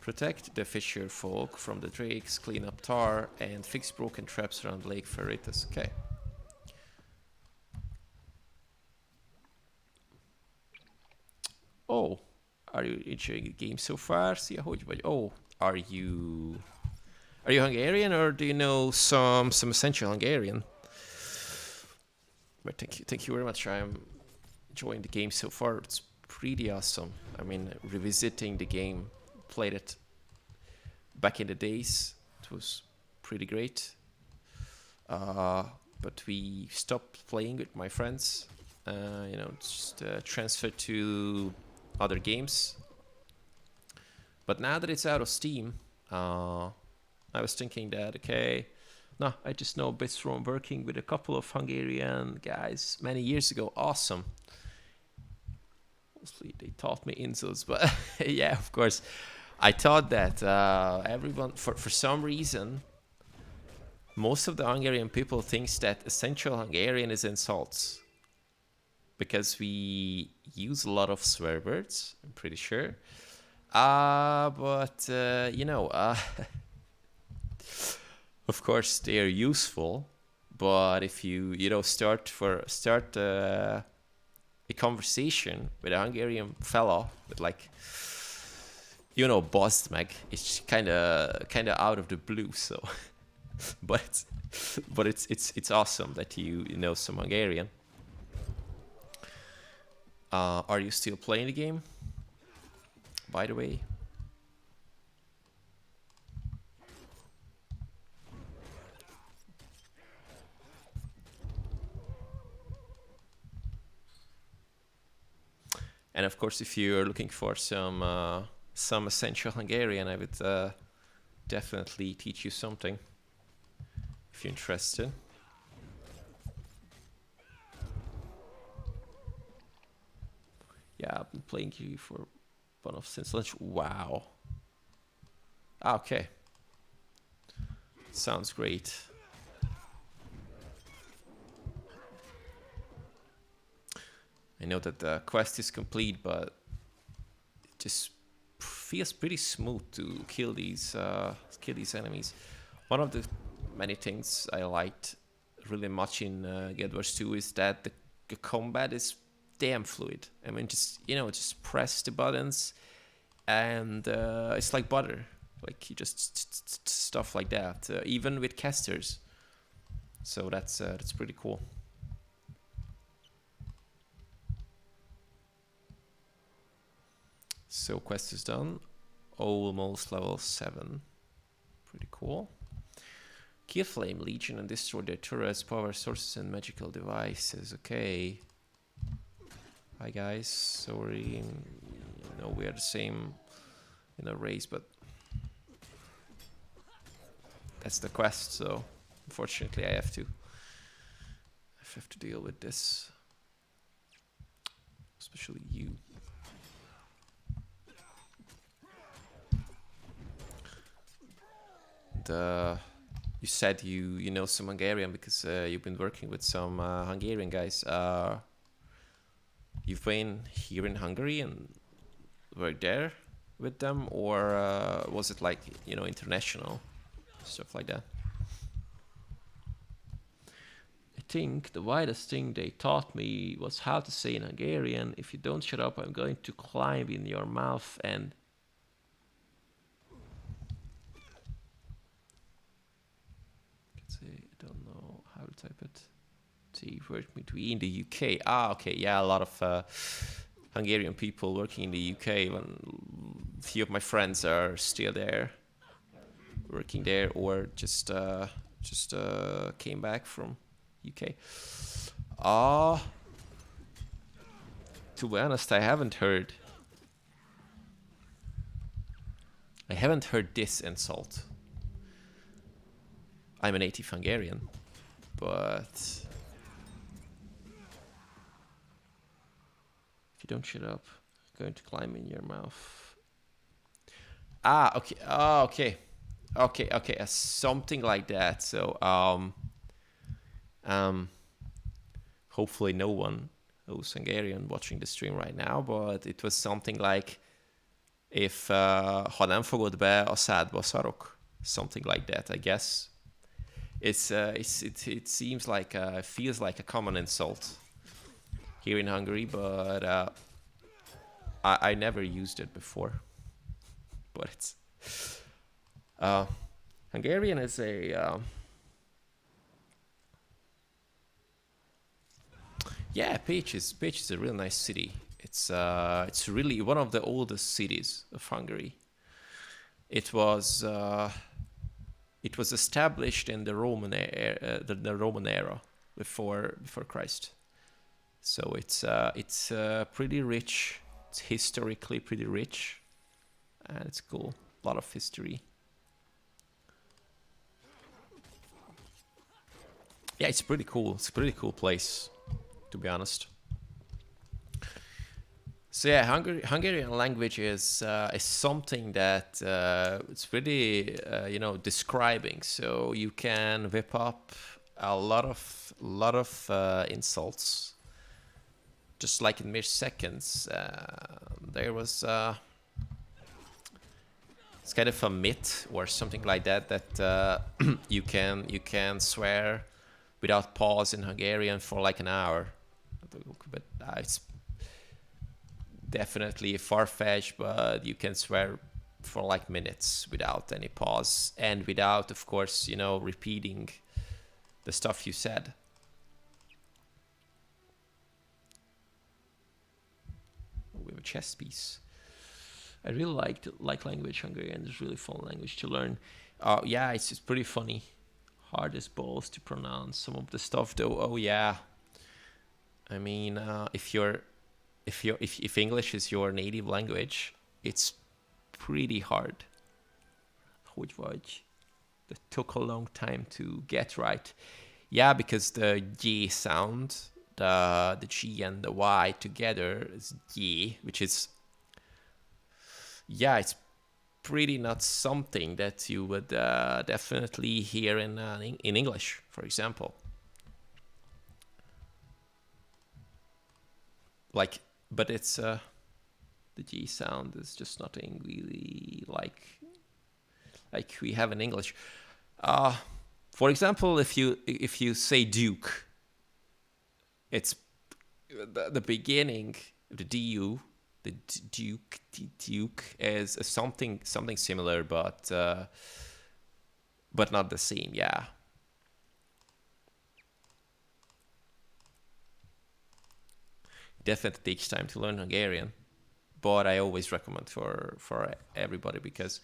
protect the fisher folk from the drakes, clean up tar, and fix broken traps around Lake Ferritus. Okay. Oh, are you enjoying the game so far? Szia, hogy vagy? Oh, are you Hungarian, or do you know some essential Hungarian? But thank you very much. I'm enjoying the game so far. It's pretty awesome. I mean, revisiting the game, played it back in the days. It was pretty great. But we stopped playing with my friends. You know, just transferred to other games. But now that it's out of Steam, I was thinking that, okay, no, I just know bits from working with a couple of Hungarian guys many years ago. Awesome. Mostly they taught me insults, but yeah, of course. I thought that everyone, for some reason, most of the Hungarian people thinks that essential Hungarian is insults. Because we use a lot of swear words, I'm pretty sure. But you know, of course they are useful. But if you know start a conversation with a Hungarian fellow with, like, you know, Bozdmeg, it's kind of out of the blue. So, but it's awesome that you know some Hungarian. Are you still playing the game, by the way? And of course, if you're looking for some essential Hungarian, I would definitely teach you something if you're interested. Yeah, I've been playing you for one of since lunch. Wow. Okay. Sounds great. I know that the quest is complete, but it just feels pretty smooth to kill these enemies. One of the many things I liked really much in Guild Wars 2 is that the combat is damn fluid. I mean, just press the buttons, and it's like butter. Like you just stuff like that, even with casters. So that's pretty cool. So quest is done. Almost level 7. Pretty cool. Kill Flame Legion and destroy their turrets, power sources, and magical devices. Okay. Hi guys. Sorry, you know we are the same in a race, but that's the quest. So unfortunately, I have to deal with this, especially you. you said you know some Hungarian because you've been working with some Hungarian guys. You've been here in Hungary and worked there with them, or was it like international stuff like that? I think the widest thing they taught me was how to say in Hungarian, "If you don't shut up, I'm going to climb in your mouth and." Let's see, I don't know how to type it. See, work between the UK. Ah, okay, yeah, a lot of Hungarian people working in the UK. When a few of my friends are still there, working there, or just came back from UK. Ah, to be honest, I haven't heard. I haven't heard this insult. I'm a native Hungarian, but if you don't shut up, I'm going to climb in your mouth. Ah, okay. Oh, okay. Okay. Something like that. So, hopefully no one who's Hungarian watching the stream right now, but it was something like, if ha nem fogod be, a szádba szarok. Something like that, I guess. It seems like feels like a common insult here in Hungary, but I never used it before. But it's Hungarian is a yeah, Pécs is a real nice city. It's really one of the oldest cities of Hungary. It was established in the Roman era before Christ. So it's pretty rich. It's historically pretty rich, and it's cool. A lot of history. Yeah, it's pretty cool. It's a pretty cool place, to be honest. So yeah, Hungarian language is something that it's pretty describing. So you can whip up a lot of insults, just like in mere seconds. There was it's kind of a myth or something like that you can swear without pause in Hungarian for like an hour, but it's definitely far-fetched, but you can swear for like minutes without any pause and without, of course, repeating the stuff you said. We have a chess piece. I really like language. Hungarian is really fun language to learn. Yeah, it's pretty funny. Hard as balls to pronounce some of the stuff though. Oh yeah. I mean, if English is your native language, it's pretty hard. Hogy vagy? That took a long time to get right. Yeah, because the G sound, the G and the Y together is G, which is, yeah, it's pretty not something that you would definitely hear in English, for example. Like, but it's the G sound is just nothing really like we have in English. For example, if you say Duke, it's the beginning of the DU. The Duke is something similar, but not the same. Yeah. Definitely takes time to learn Hungarian, but I always recommend for everybody, because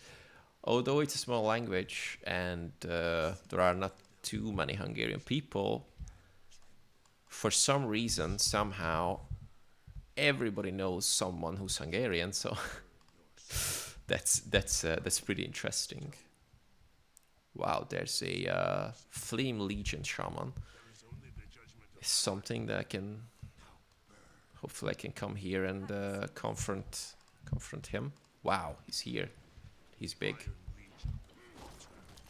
although it's a small language and there are not too many Hungarian people, for some reason, somehow, everybody knows someone who's Hungarian. So that's pretty interesting. Wow, there's a Flame Legion Shaman. It's something that hopefully I can come here and confront him. Wow, he's here. He's big.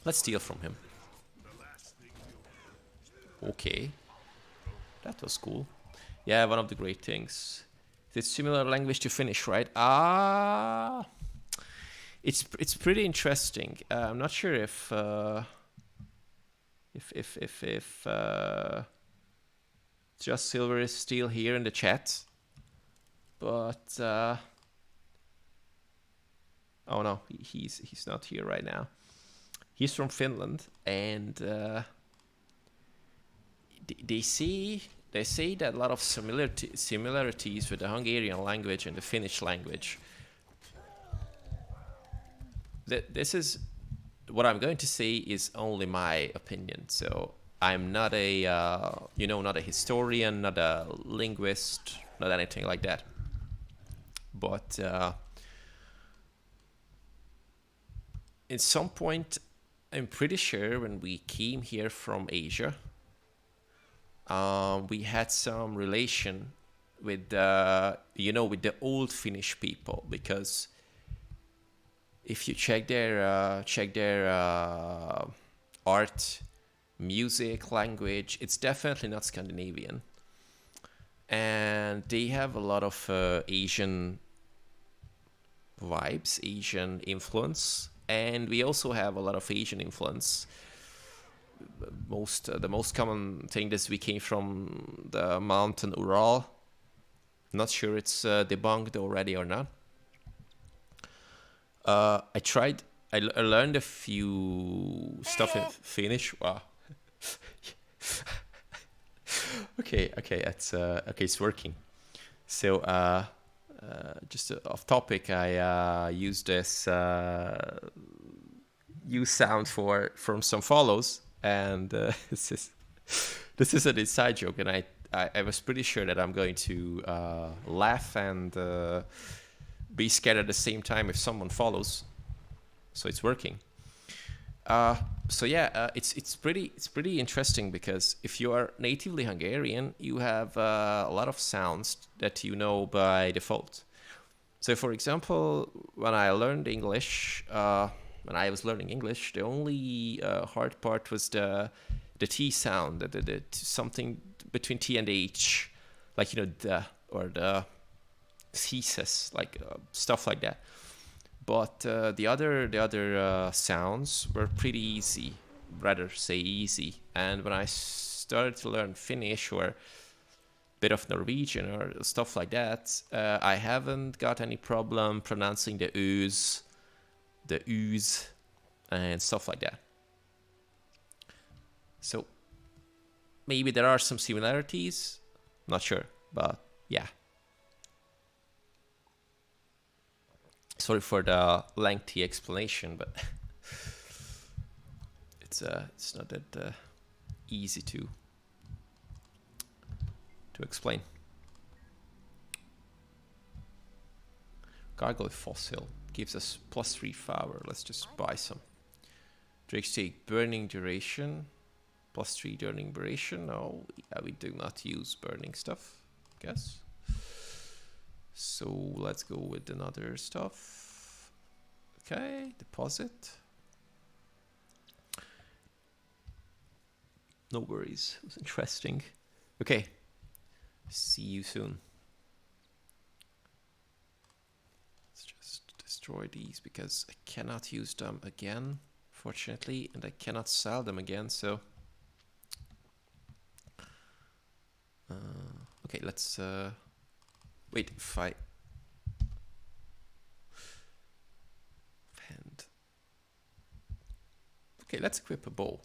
Let's steal from him. Okay, that was cool. Yeah, one of the great things. It's similar language to Finnish, right? It's pretty interesting. I'm not sure if Just Silver is still here in the chat, but oh no, he's not here right now. He's from Finland, and they say that a lot of similarities with the Hungarian language and the Finnish language. This is what I'm going to say is only my opinion. So I'm not a not a historian, not a linguist, not anything like that. But in some point, I'm pretty sure when we came here from Asia, we had some relation with with the old Finnish people, because if you check their art, music, language, it's definitely not Scandinavian, and they have a lot of Asian vibes, Asian influence, and we also have a lot of Asian influence. The most common thing is we came from the mountain Ural. Not sure it's debunked already or not. I learned a few stuff in Finnish. Wow. okay, it's working. So just off topic, I used this use sound from some follows, and this is an inside joke, and I was pretty sure that I'm going to laugh and be scared at the same time if someone follows. So it's working. It's pretty interesting, because if you are natively Hungarian, you have a lot of sounds that you know by default. So, for example, when I learned English, when I was learning English, the only hard part was the T sound, the something between T and H, like the or the thesis, like stuff like that. But the other sounds were pretty easy, rather say easy. And when I started to learn Finnish or a bit of Norwegian or stuff like that, I haven't got any problem pronouncing the U's, and stuff like that. So maybe there are some similarities, not sure, but yeah. Sorry for the lengthy explanation, but it's not that easy to explain. Gargoyle fossil gives us +3 power. Let's just buy some. Drake's Take, burning duration, +3 burning duration. No, we do not use burning stuff, I guess. So let's go with another stuff. Okay, deposit. No worries, it was interesting. Okay, see you soon. Let's just destroy these, because I cannot use them again, fortunately, and I cannot sell them again, so... okay, let's... wait, if I... and... okay, let's equip a bow.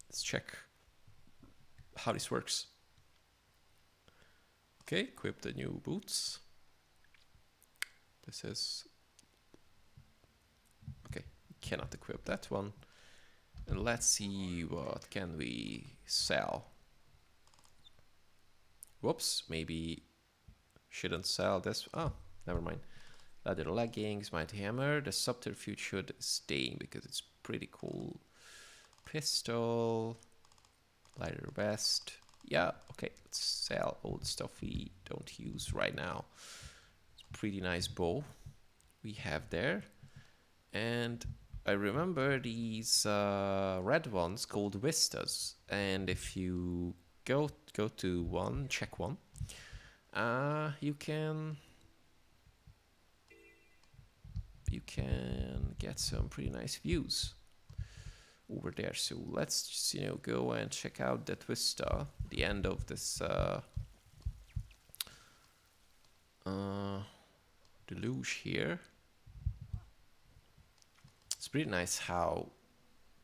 Let's check how this works. Okay, equip the new boots. This is... okay, cannot equip that one. And let's see what can we sell. Whoops, maybe shouldn't sell this. Oh, never mind. Leather leggings, mighty hammer. The subterfuge should stay because it's pretty cool. Pistol, lighter vest. Yeah, okay, let's sell old stuff we don't use right now. It's a pretty nice bow we have there. And I remember these red ones called vistas, and if you go to one, check one, you can get some pretty nice views over there. So let's just, you know, go and check out that vista, the end of this deluge here. It's pretty nice how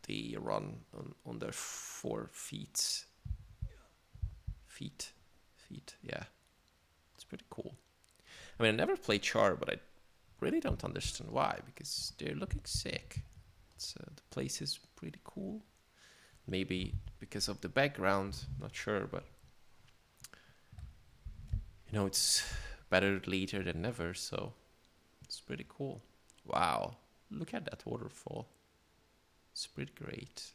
they run on their 4 feet. Yeah, it's pretty cool. I mean, I never played Char, but I really don't understand why, because they're looking sick. It's, the place is pretty cool. Maybe because of the background, not sure, but you know, it's better later than never, so it's pretty cool. Wow, look at that waterfall. It's pretty great.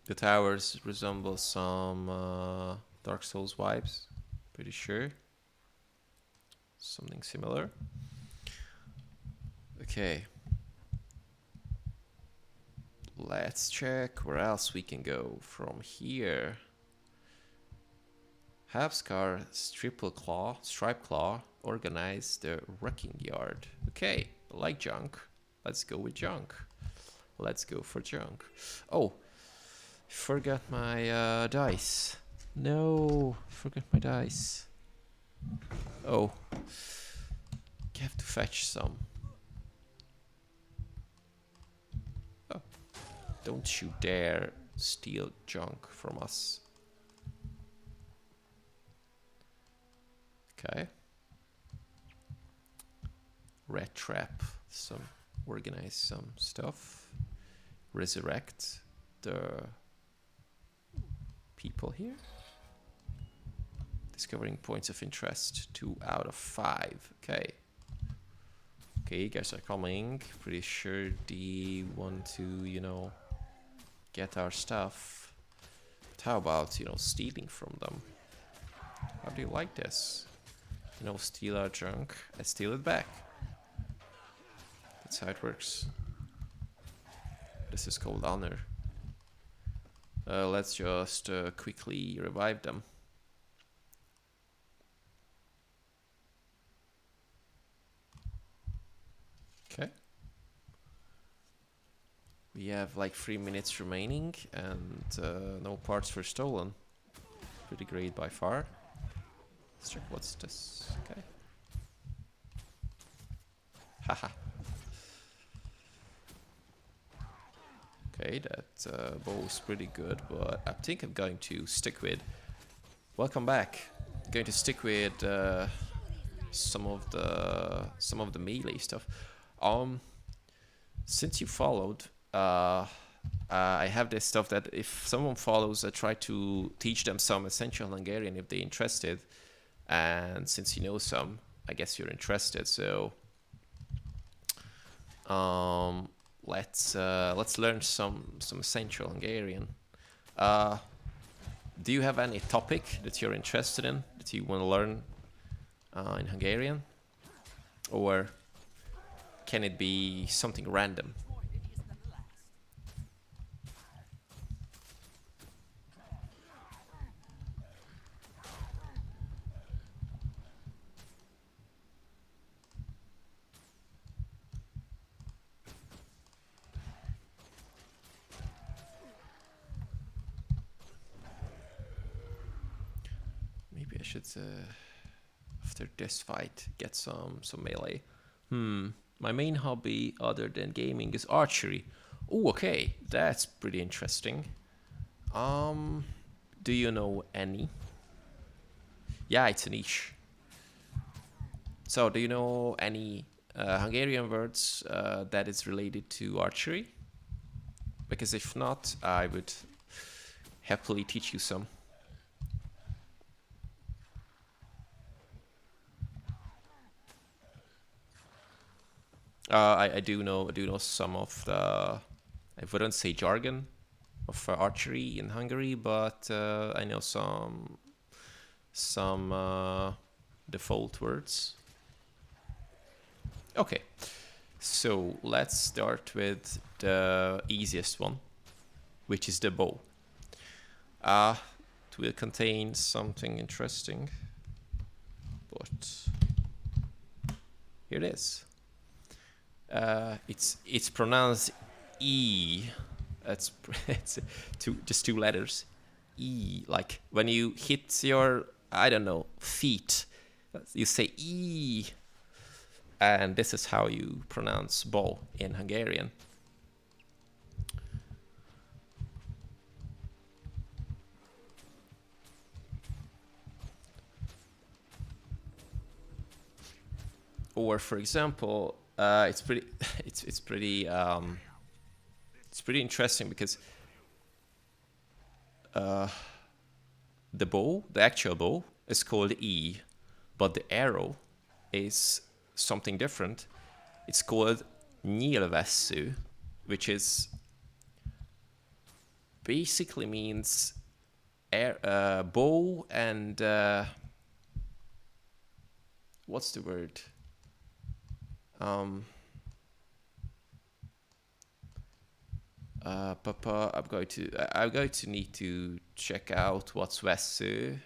The towers resemble some Dark Souls vibes, pretty sure. Something similar. Okay. Let's check where else we can go from here. Havscar, Stripe Claw, organize the wrecking yard. Okay, I like junk. Let's go with junk. Let's go for junk. Oh, forgot my dice. No, forgot my dice. Oh, I have to fetch some. Oh, don't you dare steal junk from us. Okay. Red trap. Organize some stuff. Resurrect the people here. Discovering points of interest. 2 out of 5. Okay. Okay, you guys are coming. Pretty sure they want to, you know, get our stuff. But how about, you know, stealing from them? How do you like this? You know, steal our junk, I steal it back. That's how it works. This is called honor. Let's just quickly revive them. Okay. We have like 3 minutes remaining and no parts were stolen. Pretty great by far. Let's check what's this. Okay. Haha. Okay, that bow is pretty good, but I think I'm going to stick with. Welcome back. I'm going to stick with some of the melee stuff. Since you followed, I have this stuff that if someone follows, I try to teach them some essential Hungarian if they're interested. And since you know some, I guess you're interested. So let's learn some essential Hungarian. Do you have any topic that you're interested in that you want to learn in Hungarian, or can it be something random? Maybe I should, after this fight, get some melee. My main hobby other than gaming is archery. Oh, okay, that's pretty interesting. Do you know any? Yeah, it's a niche. So, do you know any Hungarian words that is related to archery? Because if not, I would happily teach you some. I do know some of the, I wouldn't say jargon of archery in Hungary, but I know some default words. Okay, so let's start with the easiest one, which is the bow. It will contain something interesting, but here it is. It's pronounced E. It's just two letters. E, like when you hit your, I don't know, feet, you say E, and this is how you pronounce bow in Hungarian. Or for example, it's pretty it's pretty interesting because the bow, the actual bow, is called E, but the arrow is something different. It's called nyilvessző, which is basically means bow and what's the word? Papa, I'm going to need to check out what's vesső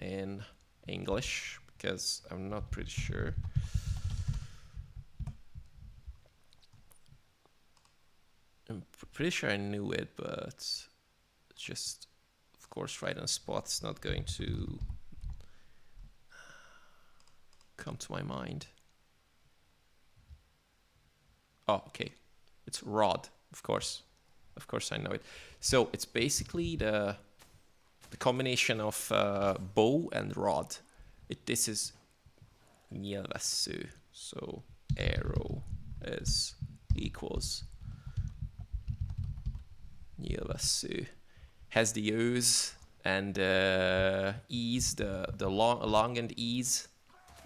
in English because I'm not pretty sure. I'm pretty sure I knew it, but just, of course, right on the spot, it's not going to come to my mind. Oh, okay. It's rod, of course. Of course I know it. So it's basically the combination of bow and rod. This is nyilvessző. So arrow is equals nyilvessző. Has the O's and E's, the long and E's.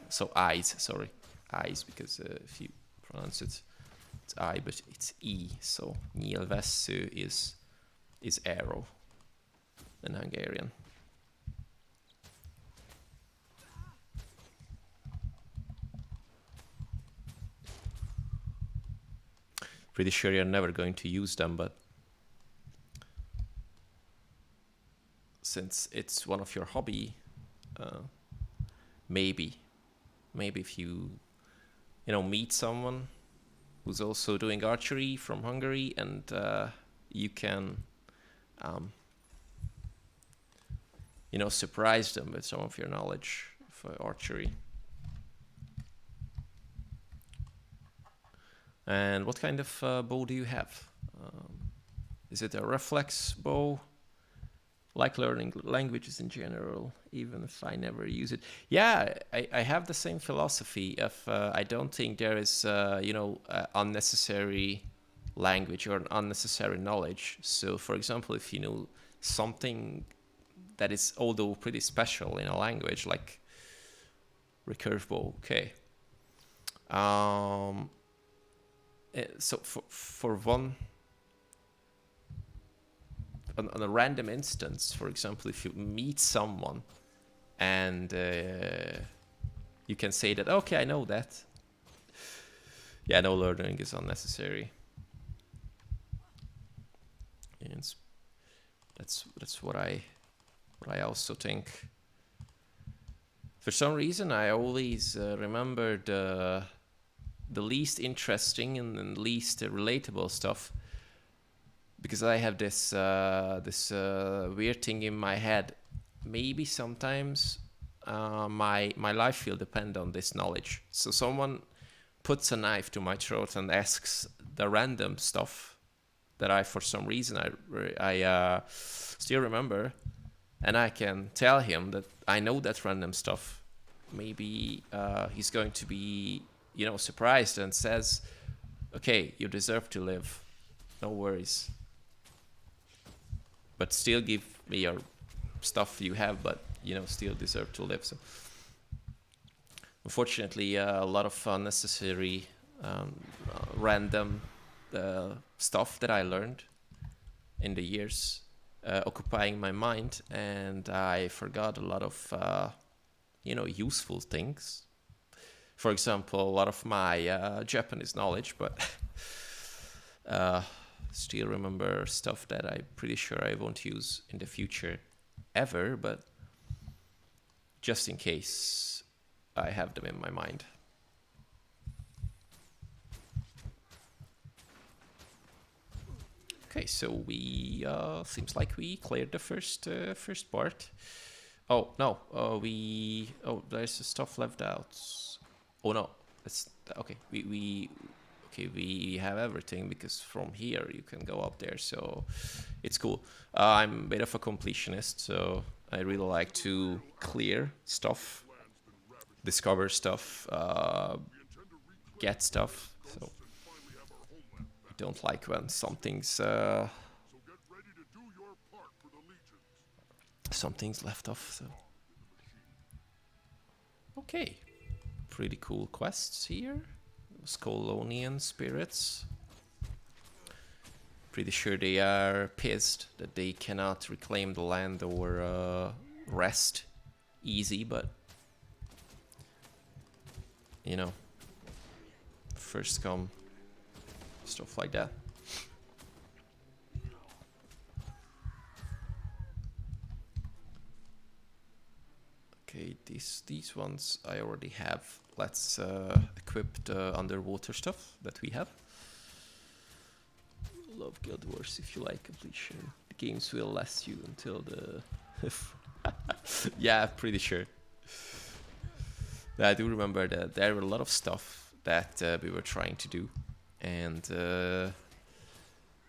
So I's, sorry. I's, because if you pronounce it, it's I, but it's E. So nyilvessző is arrow in Hungarian. Pretty sure you're never going to use them, but since it's one of your hobby, maybe if you meet someone who's also doing archery from Hungary, and you can surprise them with some of your knowledge of archery. And what kind of bow do you have? Is it a reflex bow? Like learning languages in general, even if I never use it. Yeah, I have the same philosophy of I don't think there is unnecessary language or unnecessary knowledge. So for example, if you know something that is although pretty special in a language, like recurve bow, okay. So for one, on a random instance, for example, if you meet someone and you can say that, okay, I know that. Yeah, no learning is unnecessary. And that's what I also think. For some reason, I always remember the least interesting and least relatable stuff, because I have this weird thing in my head. Maybe sometimes my life will depend on this knowledge. So someone puts a knife to my throat and asks the random stuff that I, for some reason, I still remember, and I can tell him that I know that random stuff. Maybe he's going to be, surprised and says, "Okay, you deserve to live. No worries. But still give me your stuff you have, but still deserve to live." So unfortunately, a lot of unnecessary random stuff that I learned in the years occupying my mind, and I forgot a lot of useful things. for example, a lot of my Japanese knowledge, but still remember stuff that I'm pretty sure I won't use in the future ever, but just in case I have them in my mind. Okay, so we seems like we cleared the first part. Oh no, there's stuff left out. Oh no, that's okay. We have everything because from here you can go up there, so it's cool. I'm a bit of a completionist, so I really like to clear stuff, discover stuff, get stuff. So I don't like when something's left off. So okay, pretty cool quests here. Skolonian spirits. Pretty sure they are pissed that they cannot reclaim the land or rest easy, but you know, first come, stuff like that. Okay, these ones I already have. Let's equip the underwater stuff that we have. Love Guild Wars if you like completion. The games will last you until the... yeah, pretty sure. I do remember that there were a lot of stuff that we were trying to do. And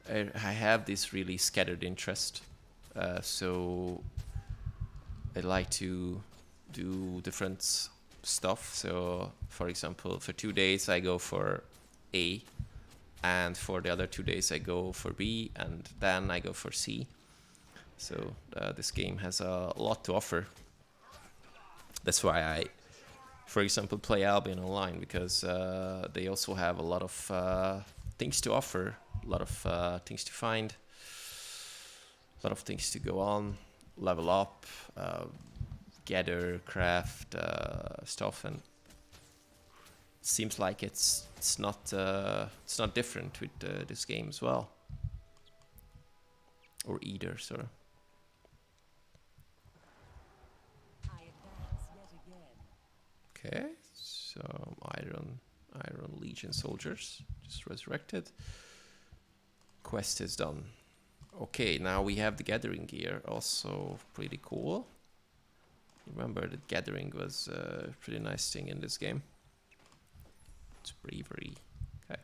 I have this really scattered interest. So I like to do different stuff. So, for example, for 2 days I go for A, and for the other 2 days I go for B, and then I go for C. So this game has a lot to offer. That's why I, for example, play Albion online, because they also have a lot of things to offer, a lot of things to find, a lot of things to go on, level up, gather, craft stuff, and it seems like it's not different with this game as well, or either. Sorry. Okay, so Iron Legion soldiers just resurrected. Quest is done. Okay, now we have the gathering gear, also pretty cool. Remember that gathering was a pretty nice thing in this game. It's bravery. Okay.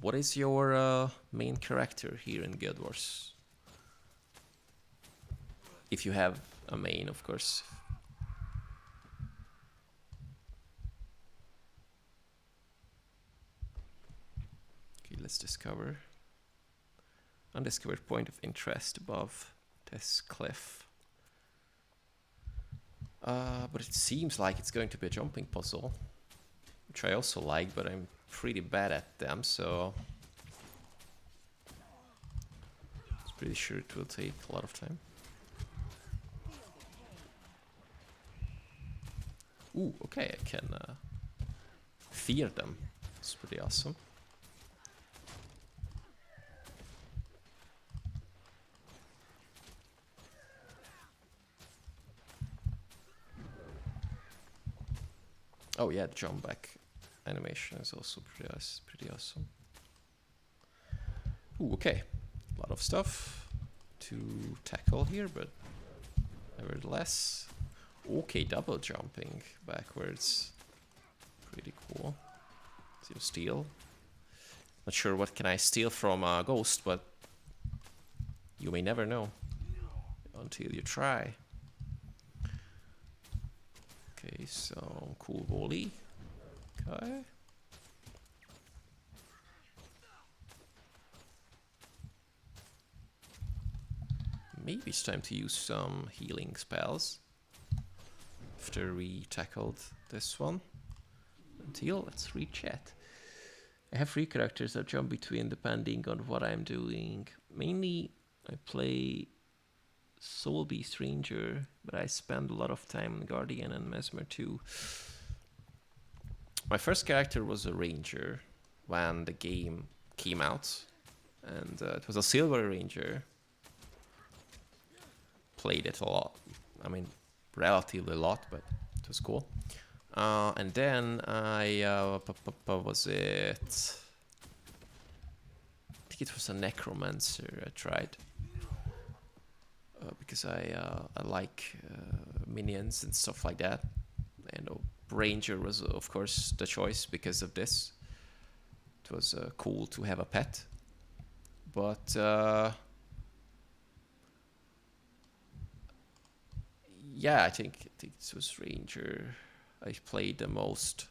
What is your main character here in Guild Wars? If you have a main, of course. Okay, let's discover. Undiscovered point of interest above this cliff. But it seems like it's going to be a jumping puzzle, which I also like, but I'm pretty bad at them, so it's pretty sure it will take a lot of time. Ooh, okay, I can fear them. It's pretty awesome. Oh yeah, the jump back animation is also pretty awesome. Ooh, okay, a lot of stuff to tackle here, but nevertheless, okay, double jumping backwards, pretty cool. So steal. Not sure what can I steal from a ghost, but you may never know until you try. Okay, so cool volley. Okay. Maybe it's time to use some healing spells after we tackled this one. Until, let's read chat. I have 3 characters that jump between depending on what I'm doing. Mainly, I play Soul Beast Ranger, but I spent a lot of time on Guardian and Mesmer too. My first character was a Ranger when the game came out, and it was a Silver Ranger. Played it a lot. I mean, relatively a lot, but it was cool. And then I, what was it? I think it was a Necromancer I tried. Because I like minions and stuff like that. And Ranger was, of course, the choice because of this. It was cool to have a pet. But yeah, I think this was Ranger I played the most.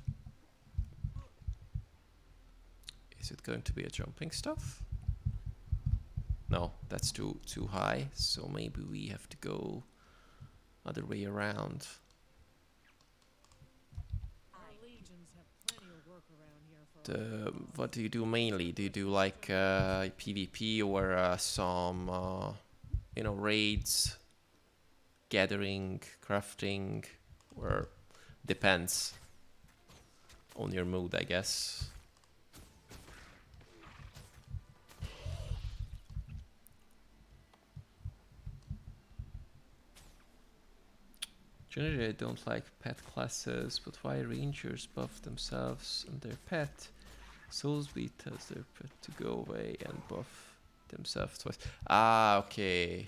Is it going to be a jumping stuff? No, that's too high, so maybe we have to go other way around. What do you do mainly? Do you do like PvP or some you know, raids, gathering, crafting, or depends on your mood, I guess. Generally, I don't like pet classes, but why rangers buff themselves and their pet? Soulsbeat tells their pet to go away and buff themselves twice. Ah, okay.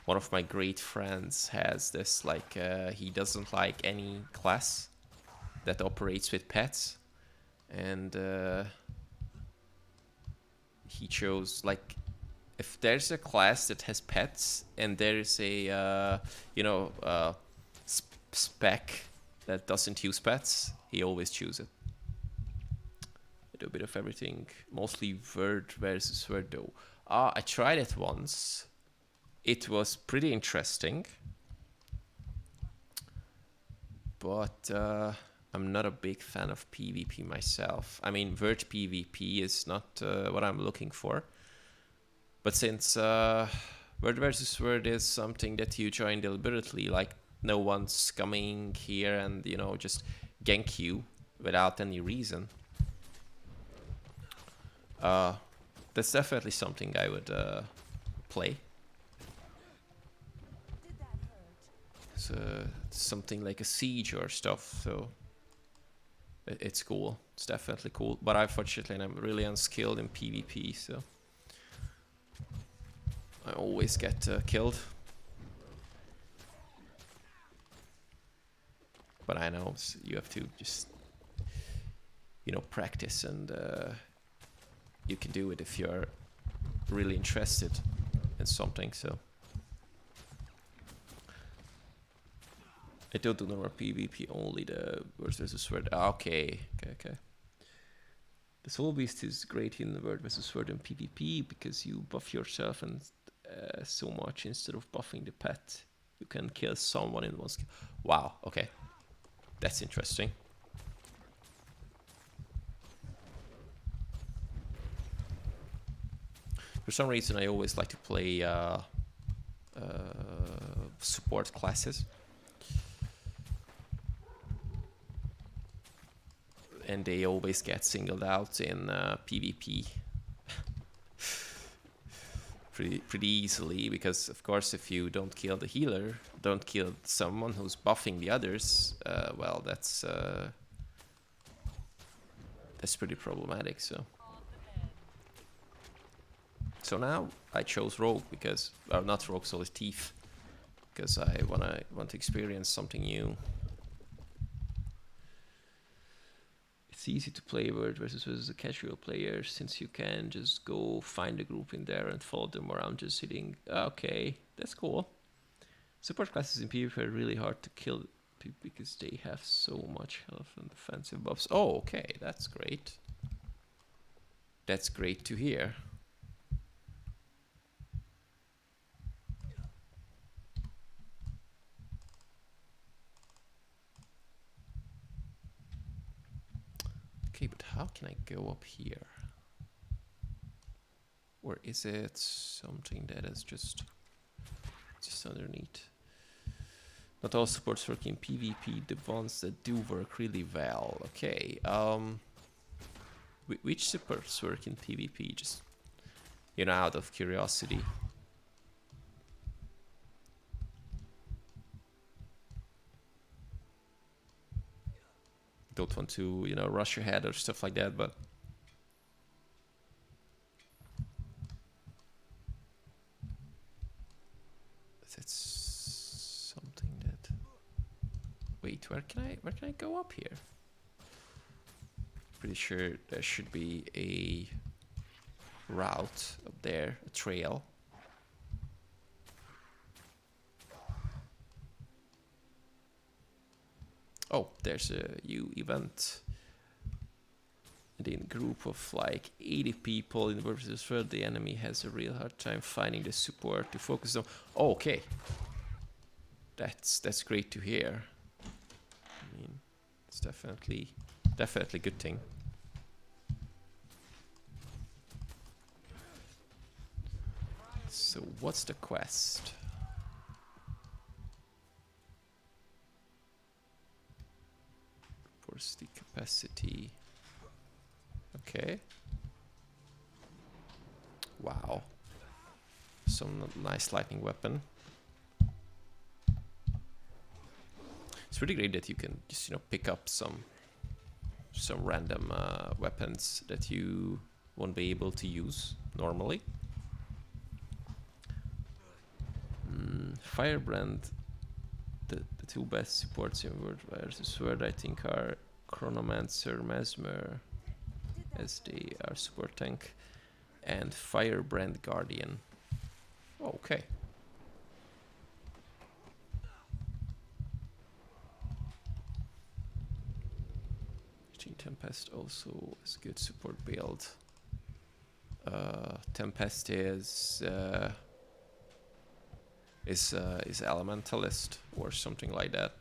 One of my great friends has this, like, he doesn't like any class that operates with pets. And he chose, like, if there's a class that has pets and there's a, you know, spec that doesn't use pets, he always chooses it. I do a bit of everything, mostly word versus word though. I tried it once. It was pretty interesting. But I'm not a big fan of PvP myself. I mean, word PvP is not what I'm looking for. But since word versus word is something that you join deliberately, like no one's coming here and, you know, just gank you without any reason, that's definitely something I would play. It's something like a siege or stuff, so it's cool. It's definitely cool. But unfortunately, I'm really unskilled in PvP, so I always get killed. But I know you have to just, you know, practice, and you can do it if you're really interested in something. So I don't do normal PvP, only the word versus word. Okay. The Soul Beast is great in the word versus word and PvP because you buff yourself and so much instead of buffing the pet. You can kill someone in one skill. Wow, okay. That's interesting. For some reason, I always like to play support classes. And they always get singled out in PvP pretty easily, because of course if you don't kill the healer, don't kill someone who's buffing the others, well, that's pretty problematic. So now I chose Rogue because, or not Rogue, sorry, Thief, because I want to experience something new. It's easy to play word versus as a casual player, since you can just go find a group in there and follow them around just hitting. Okay, that's cool. Support classes in PvP are really hard to kill because they have so much health and defensive buffs. Oh, okay, that's great. That's great to hear. Okay, but how can I go up here? Or is it something that is just just underneath. Not all supports work in PvP. The ones that do work really well. Okay. Which supports work in PvP? Just, you know, out of curiosity. Don't want to, you know, rush ahead or stuff like that, but that's something that. Wait, where can I go up here? Pretty sure there should be a route up there, a trail. Oh, there's a new event. And in a group of like 80 people in versus where the enemy has a real hard time finding the support to focus on. Oh, okay. That's great to hear. I mean, it's definitely a good thing. So what's the quest? Force the capacity. Okay. Wow. Some nice lightning weapon. It's really great that you can just, you know, pick up some random weapons that you won't be able to use normally. Firebrand, the two best supports in World versus World, I think, are Chronomancer, Mesmer, as they are support tank, and Firebrand Guardian. Oh, okay. Tempest also is good support build. Tempest is Elementalist or something like that,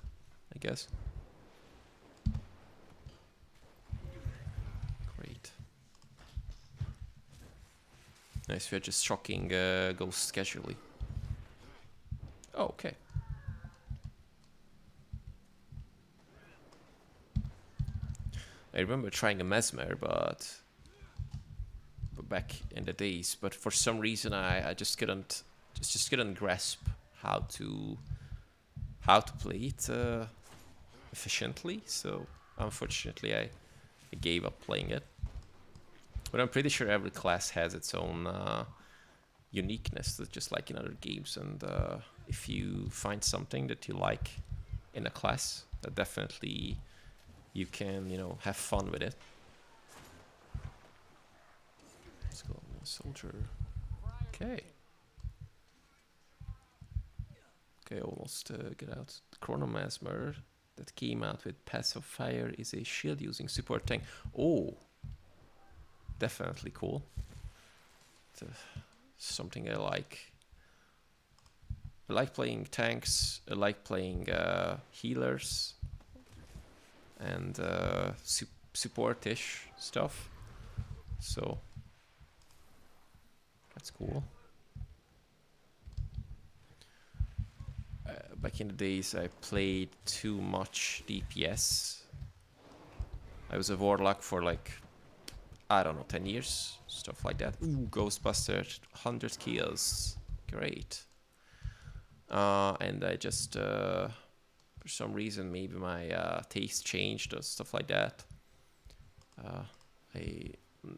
I guess. Great. Nice, we're just shocking ghosts casually. Oh, okay. I remember trying a Mesmer, but back in the days, but for some reason I just couldn't grasp how to play it efficiently. So unfortunately, I gave up playing it. But I'm pretty sure every class has its own uniqueness, just like in other games. And if you find something that you like in a class, that definitely you can, you know, have fun with it. Let's go, soldier. Okay. Okay, almost get out. The Chronomasmer that came out with Passive Fire is a shield using support tank. Oh, definitely cool. Something I like. I like playing tanks. I like playing healers and support-ish stuff. So that's cool. Back in the days, I played too much DPS. I was a warlock for like, I don't know, 10 years, stuff like that. Ooh, Ghostbuster, 100 kills, great. And I just, for some reason, maybe my taste changed or stuff like that.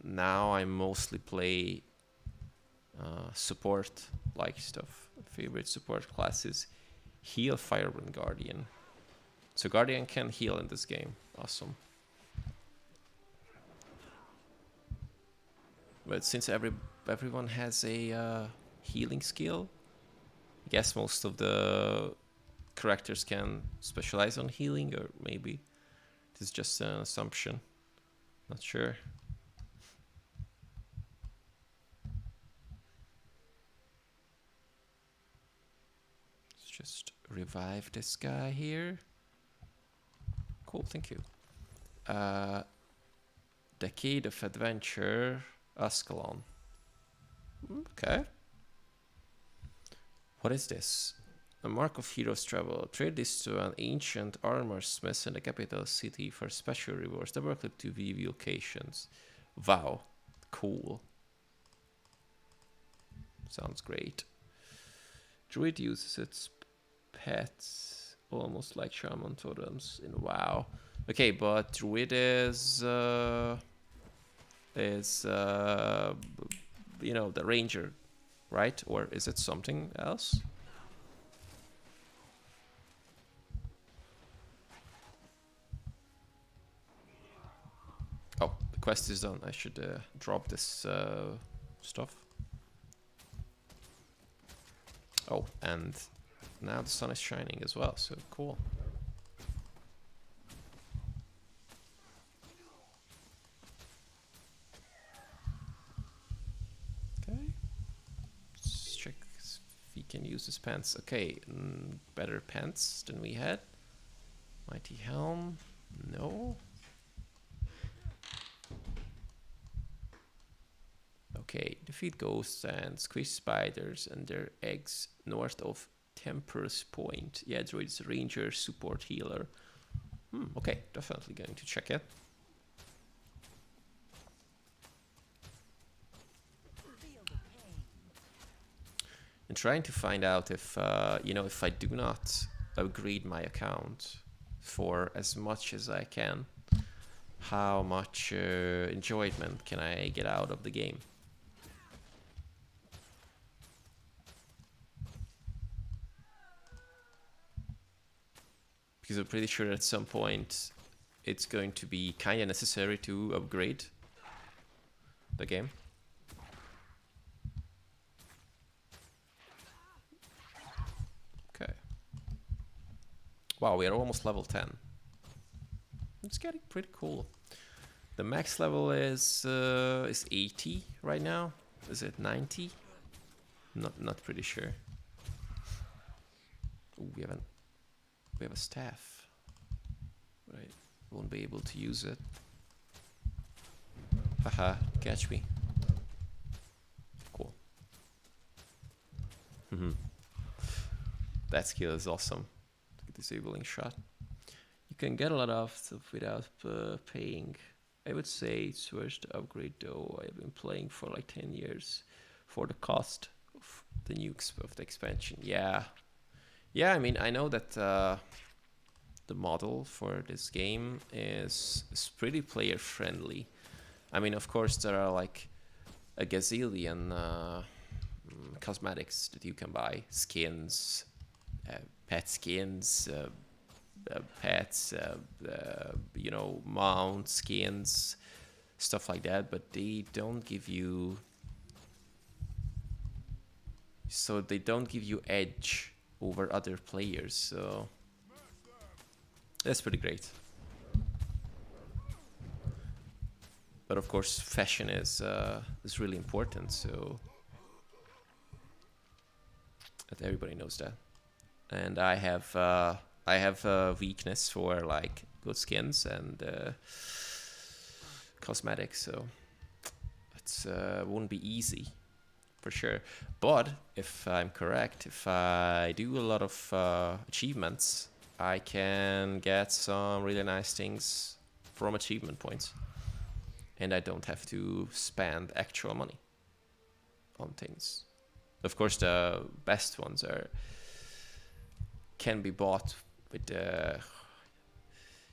Now I mostly play support-like stuff. Favorite support classes: heal, Firebrand, Guardian. So Guardian can heal in this game. Awesome. But since everyone has a healing skill, I guess most of the characters can specialize on healing, or maybe it is just an assumption. Not sure. Let's just revive this guy here. Cool, thank you. Decade of Adventure, Ascalon. Okay. What is this? A mark of hero's travel. Trade this to an ancient armor smith in the capital city for special rewards. Double click to view locations. Wow. Cool. Sounds great. Druid uses its pets almost like shaman totems in WoW. Okay, but Druid is you know, the ranger, right? Or is it something else? Oh, the quest is done. I should drop this stuff. Oh, and now the sun is shining as well, so cool. Okay. Let's check if we can use his pants. Okay, better pants than we had. Mighty helm. No. Okay, defeat ghosts and squish spiders and their eggs north of Temper's Point. Yeah, druid's ranger, support, healer. Okay, definitely going to check it. And trying to find out if, you know, if I do not upgrade my account for as much as I can, how much enjoyment can I get out of the game? Because I'm pretty sure at some point it's going to be kind of necessary to upgrade the game. Okay. Wow, we are almost level 10. It's getting pretty cool. The max level is 80 right now. Is it 90? Not pretty sure. Ooh, we have a staff. Right, won't be able to use it. Haha, catch me. Cool. That skill is awesome. Disabling shot. You can get a lot of stuff without paying. I would say it's worth the upgrade though. I've been playing for like 10 years for the cost of the of the expansion. Yeah. Yeah, I mean, I know that the model for this game is pretty player friendly. I mean, of course, there are like a gazillion cosmetics that you can buy. Skins, pet skins, pets, you know, mount skins, stuff like that, but they don't give you... So they don't give you edge over other players, so that's pretty great. But of course, fashion is really important, so that everybody knows that. And I have a weakness for like good skins and cosmetics, so it won't be easy for sure. But if I'm correct, if I do a lot of achievements, I can get some really nice things from achievement points, and I don't have to spend actual money on things. Of course, the best ones can be bought with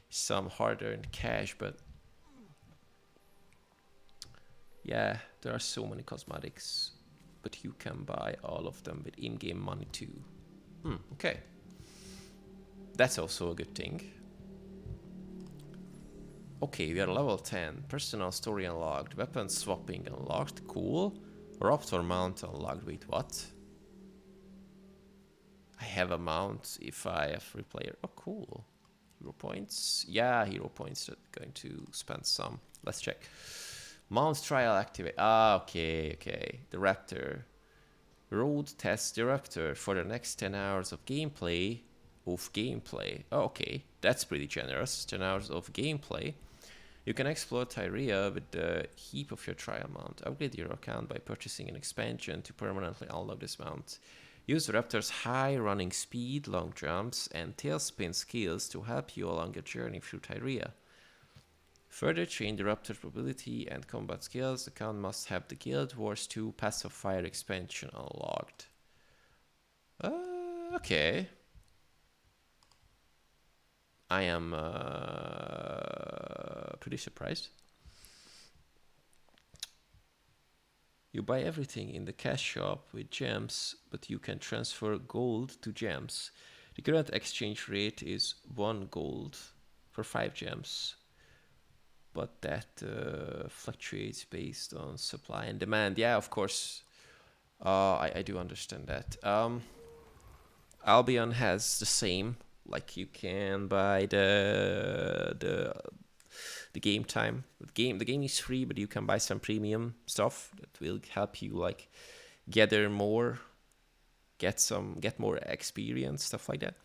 some hard-earned cash, but yeah, there are so many cosmetics, but you can buy all of them with in-game money too. Okay. That's also a good thing. Okay, we are level 10. Personal story unlocked. Weapon swapping unlocked. Cool. Raptor mount unlocked. Wait, what? I have a mount if I have free player. Oh, cool. Hero points. Yeah, hero points. Going to spend some. Let's check. Mount trial activate. Ah, okay. The Raptor. Road test the Raptor for the next 10 hours of gameplay. Oh, okay. That's pretty generous. 10 hours of gameplay. You can explore Tyria with the heap of your trial mount. Upgrade your account by purchasing an expansion to permanently unlock this mount. Use the raptor's high running speed, long jumps, and tailspin skills to help you along your journey through Tyria. Further, train the raptor's mobility and combat skills. The count must have the Guild Wars 2 passive fire expansion unlocked. Okay. I am pretty surprised. You buy everything in the cash shop with gems, but you can transfer gold to gems. The current exchange rate is 1 gold for 5 gems, but that fluctuates based on supply and demand. Yeah, of course, I do understand that. Albion has the same. Like you can buy the game time. The game is free, but you can buy some premium stuff that will help you like gather more, get more experience, stuff like that.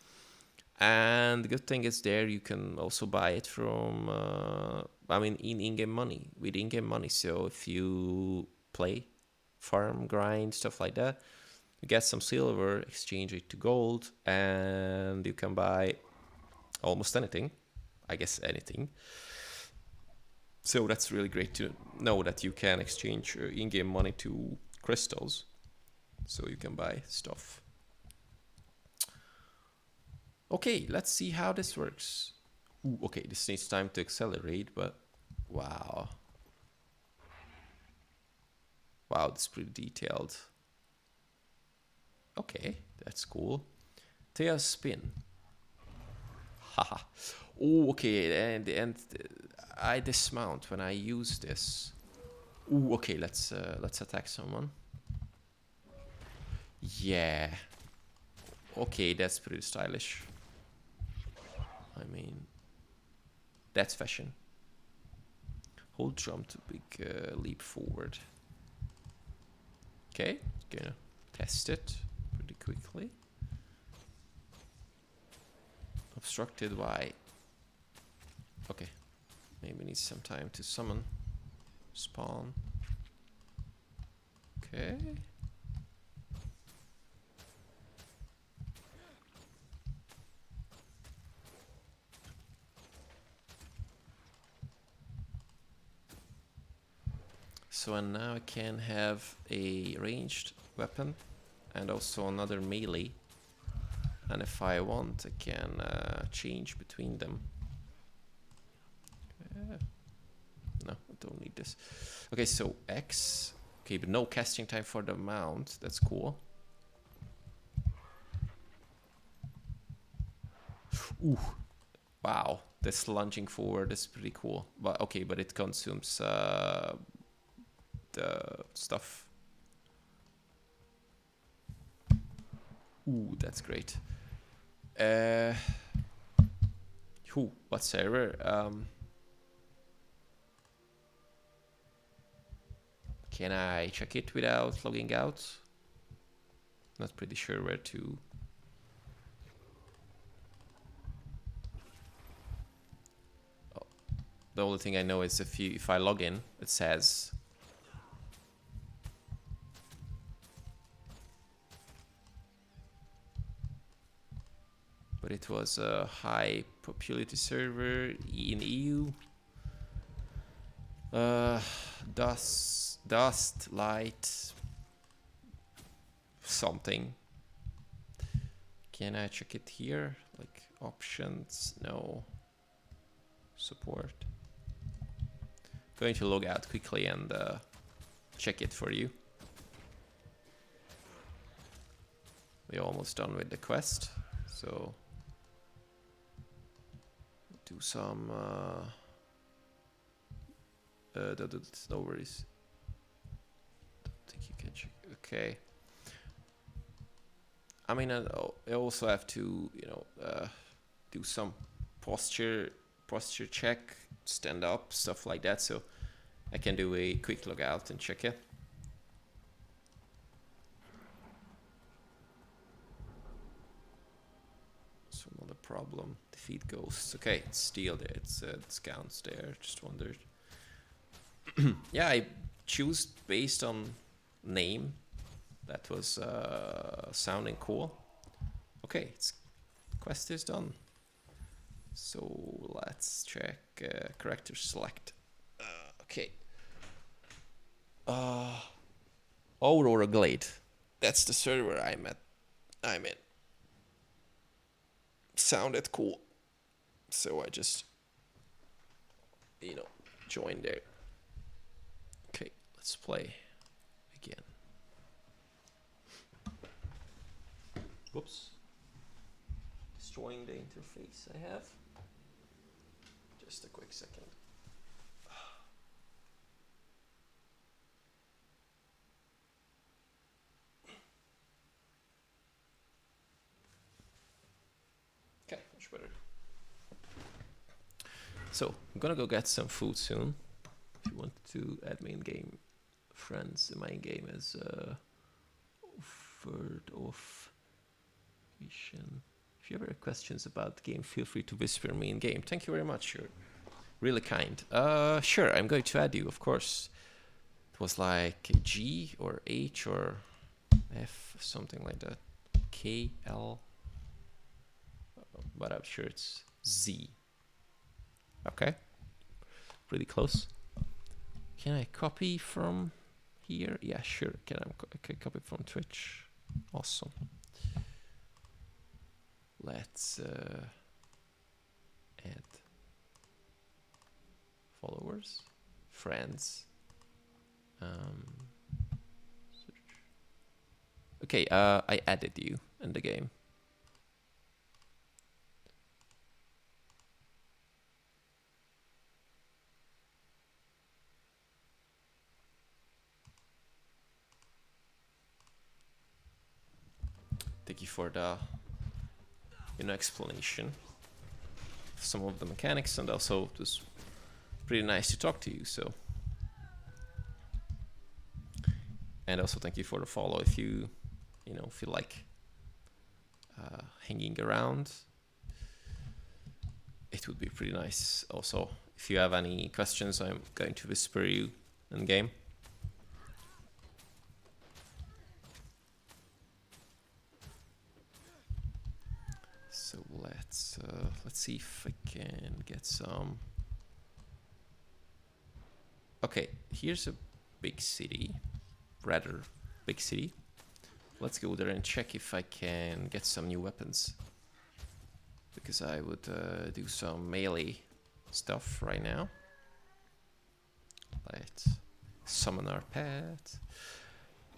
And the good thing is there you can also buy it from in-game money, with in-game money. So if you play, farm, grind, stuff like that, you get some silver, exchange it to gold, and you can buy almost anything. I guess anything. So that's really great to know that you can exchange in-game money to crystals. So you can buy stuff. Okay, let's see how this works. Ooh, okay, this needs time to accelerate, but wow. Wow, it's pretty detailed. Okay, that's cool. Tail spin. Haha. Oh, okay, and I dismount when I use this. Ooh, okay, let's attack someone. Yeah. Okay, that's pretty stylish. I mean, that's fashion. Hold jump to big leap forward. Okay, gonna test it pretty quickly. Obstructed by... Okay, maybe need some time to summon. Spawn. Okay. So and now I can have a ranged weapon and also another melee. And if I want, I can change between them. No, I don't need this. Okay, so X. Okay, but no casting time for the mount. That's cool. Ooh. Wow, this lunging forward is pretty cool. But okay, but it consumes the stuff. Ooh, that's great. What server? Can I check it without logging out? Not pretty sure where to. Oh. The only thing I know is if I log in, it says. But it was a high popularity server in EU. Dust, light, something. Can I check it here? Like options? No. Support. Going to log out quickly and check it for you. We're almost done with the quest, so do some. No worries. Don't think you can check. Okay. I mean, I also have to, do some posture check, stand up, stuff like that. So I can do a quick log out and check it. So not a problem. Defeat ghosts. Okay, it's still there. It's discounts there. Just wondered. Yeah, I choose based on name. That was sounding cool. Okay, quest is done. So let's check character select. Okay. Aurora Glade. That's the server I'm in. Sounded cool. So I just, joined there. Okay, let's play again. Whoops. Destroying the interface I have. Just a quick second. Okay, much better. So, I'm gonna go get some food soon. If you want to add me in game, friends, my game is offered off. If you have any questions about the game, feel free to whisper me in game. Thank you very much. You're really kind. Sure, I'm going to add you, of course. It was like G or H or F, something like that. K, L. But I'm sure it's Z. Okay. Pretty close. Can I copy from here? Yeah, sure. Can I copy from Twitch? Awesome. Let's add followers, friends. Search. Okay, I added you in the game. Thank you for the explanation of some of the mechanics, and also it was pretty nice to talk to you. So, and also thank you for the follow. If you feel like hanging around, it would be pretty nice. Also, if you have any questions, I'm going to whisper you in game. So let's see if I can get some. Okay, here's a big city, rather big city. Let's go there and check if I can get some new weapons, because I would do some melee stuff right now. Let's summon our pet.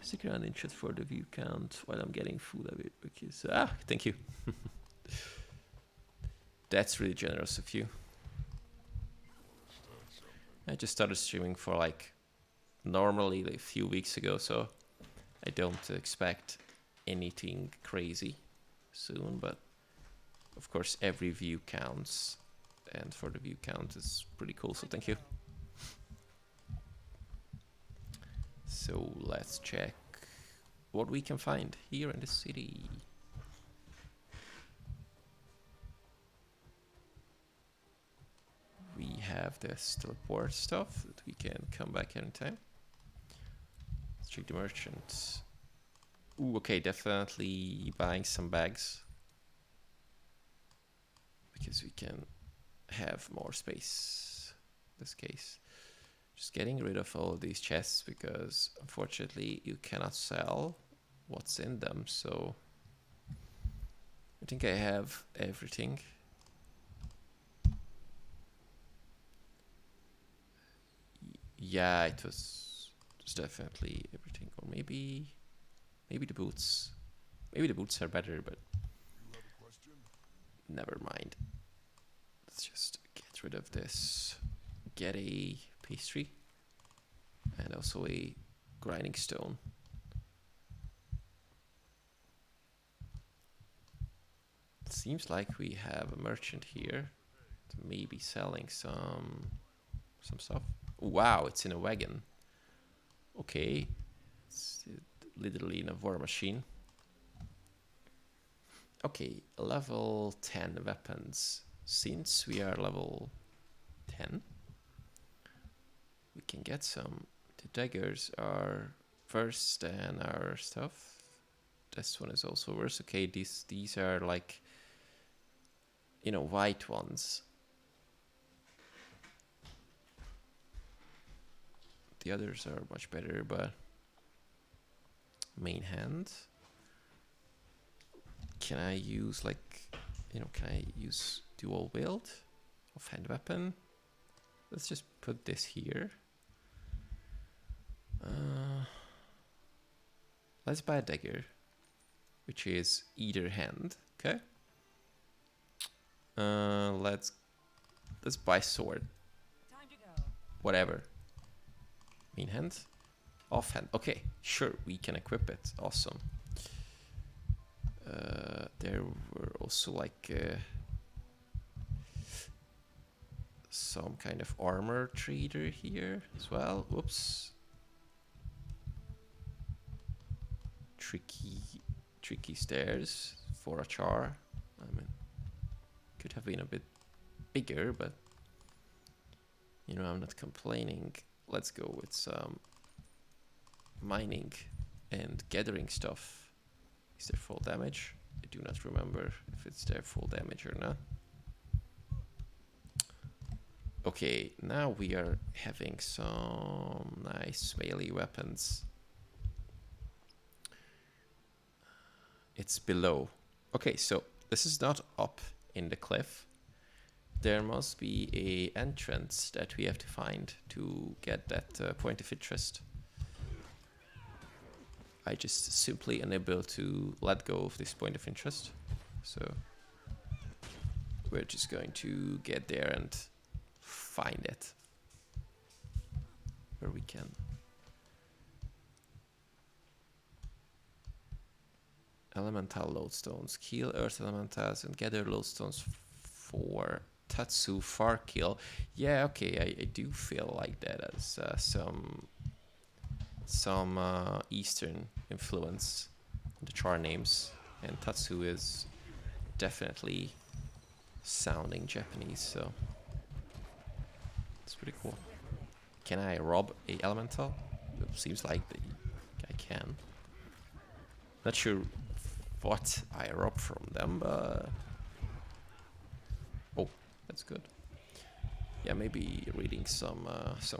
Stick around in chat for the view count while I'm getting food of it, because thank you. That's really generous of you. I just started streaming for like normally a few weeks ago, so I don't expect anything crazy soon, but of course every view counts, and for the view count is pretty cool, so thank you. So let's check what we can find here in the city. We have this teleport stuff that we can come back anytime. Let's check the merchant. Ooh, okay, definitely buying some bags, because we can have more space in this case. Just getting rid of all of these chests, because unfortunately you cannot sell what's in them, so I think I have everything. Yeah, it was definitely everything. Or maybe the boots. Maybe the boots are better, but never mind. Let's just get rid of this. Get a pastry and also a grinding stone. It seems like we have a merchant here, maybe selling some stuff. Wow, it's in a wagon. Okay, it's literally in a war machine. Okay, level 10 weapons. Since we are level 10, we can get some. The daggers are worse than our stuff. This one is also worse. Okay, these are like, you know, white ones. The others are much better, but main hand. Can I use like, you know, can I use dual wield of hand weapon? Let's just put this here. Let's buy a dagger, which is either hand. Okay. Let's buy sword. Time to go. Whatever. Main hand, off hand. Okay, sure, we can equip it. Awesome. There were also like some kind of armor trader here as well. Whoops. Tricky stairs for a char. I mean, could have been a bit bigger, but you know, I'm not complaining. Let's go with some mining and gathering stuff. Is there full damage? I do not remember if it's there full damage or not. Okay, now we are having some nice melee weapons. It's below. Okay, so this is not up in the cliff. There must be a entrance that we have to find to get that point of interest. I just simply unable to let go of this point of interest. So we're just going to get there and find it where we can. Elemental lodestones. Kill earth elementals and gather lodestones for Tatsu far kill. Yeah, okay, I do feel like that as some Eastern influence in the char names, and Tatsu is definitely sounding Japanese, so it's pretty cool. Can I rob a elemental? It seems like I can. Not sure what I rob from them, but oh, that's good. Yeah, maybe reading some